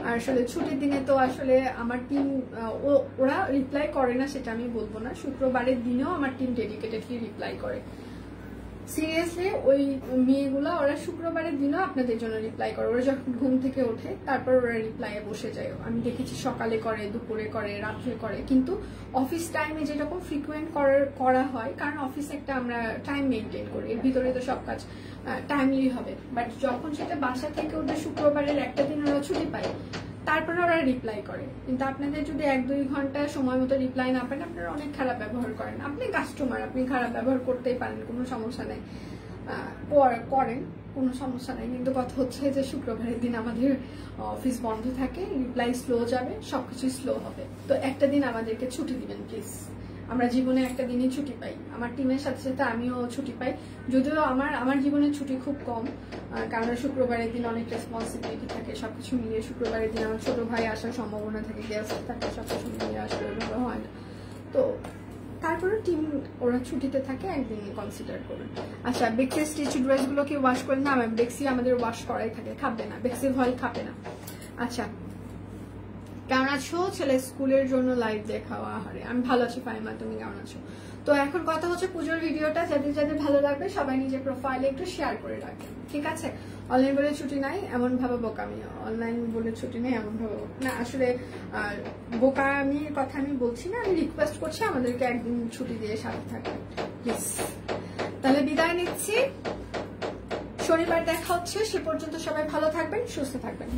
[SPEAKER 1] আর আসলে ছুটির দিনে তো আসলে আমার টিম ওরা রিপ্লাই করে না সেটা আমি বলবো না, শুক্রবারের দিনেও আমার টিম ডেডিকেটেডলি রিপ্লাই করে। সিরিয়াসলি ওই মেয়েগুলো ওরা শুক্রবারের দিনও আপনাদের জন্য রিপ্লাই করে। ওরা যখন ঘুম থেকে ওঠে তারপর ওরা রিপ্লাইয়ে বসে যায়। আমি দেখেছি সকালে করে, দুপুরে করে, রাত্রে করে, কিন্তু অফিস টাইমে যেরকম ফ্রিকুয়েন্ট করা হয়, কারণ অফিসে একটা আমরা টাইম মেনটেন করি, এর ভিতরে তো সব কাজ টাইমলি হবে। বাট যখন সেটা বাসা থেকে ওদের শুক্রবারের একটা দিন ওরা ছুটি পায়, তারপরে ওরা রিপ্লাই করে। কিন্তু আপনাদের যদি 1-2 ঘন্টা সময় মতো রিপ্লাই না পান, আপনারা অনেক খারাপ ব্যবহার করেন। আপনি কাস্টমার, আপনি খারাপ ব্যবহার করতেই পারেন, কোনো সমস্যা নেই, করেন, কোনো সমস্যা নেই। কিন্তু কথা হচ্ছে যে শুক্রবারের দিন আমাদের অফিস বন্ধ থাকে, রিপ্লাই স্লো যাবে, সবকিছু স্লো হবে। তো একটা দিন আমাদেরকে ছুটি দিবেন প্লিজ। আমরা জীবনে একটা দিনই ছুটি পাই, আমার টিমের সাথে সাথে আমিও ছুটি পাই, যদিও আমার জীবনে ছুটি খুব কম, কারণ শুক্রবারের দিন অনেক রেসপন্সিবিলিটি থাকে। সবকিছু মিলিয়ে শুক্রবারের দিন আমার ছোট ভাই আসার সম্ভাবনা থাকে, গেস্ট থাকে, সবকিছু মিলিয়ে আসলে ওইভাবে হয় না। তো তারপরে টিম ওরা ছুটিতে থাকে, একদিন কনসিডার করুন। আচ্ছা, বেক্সির স্টিচ ড্রেসগুলো কি ওয়াশ করে না? ম্যাম, বেক্সি আমাদের ওয়াশ করাই থাকে, খাবে না, বেক্সির ভয় খাবে না। আচ্ছা, কেমন আছো? ছেলে স্কুলের জন্য লাইভ দেখাওয়া হারে। আমি ভালো আছি ফাইমা, তুমি কেমন আছো? তো এখন কথা হচ্ছে পুজোর ভিডিওটা যাদের যাদের ভালো লাগবে সবাই নিজের প্রোফাইলে একটু শেয়ার করে রাখবেন, ঠিক আছে? অনলাইন বলে ছুটি নাই এমন ভাবে বোকামি, অনলাইন বলে ছুটি নেই এমন ভাবে না, আসলে বোকামির কথা আমি বলছি না, আমি রিকোয়েস্ট করছি আমাদেরকে একদিন ছুটি দিয়ে সাথে থাকবেন প্লিজ। তাহলে বিদায় নিচ্ছি, শনিবার দেখা হচ্ছে, সে পর্যন্ত সবাই ভালো থাকবেন, সুস্থ থাকবেন।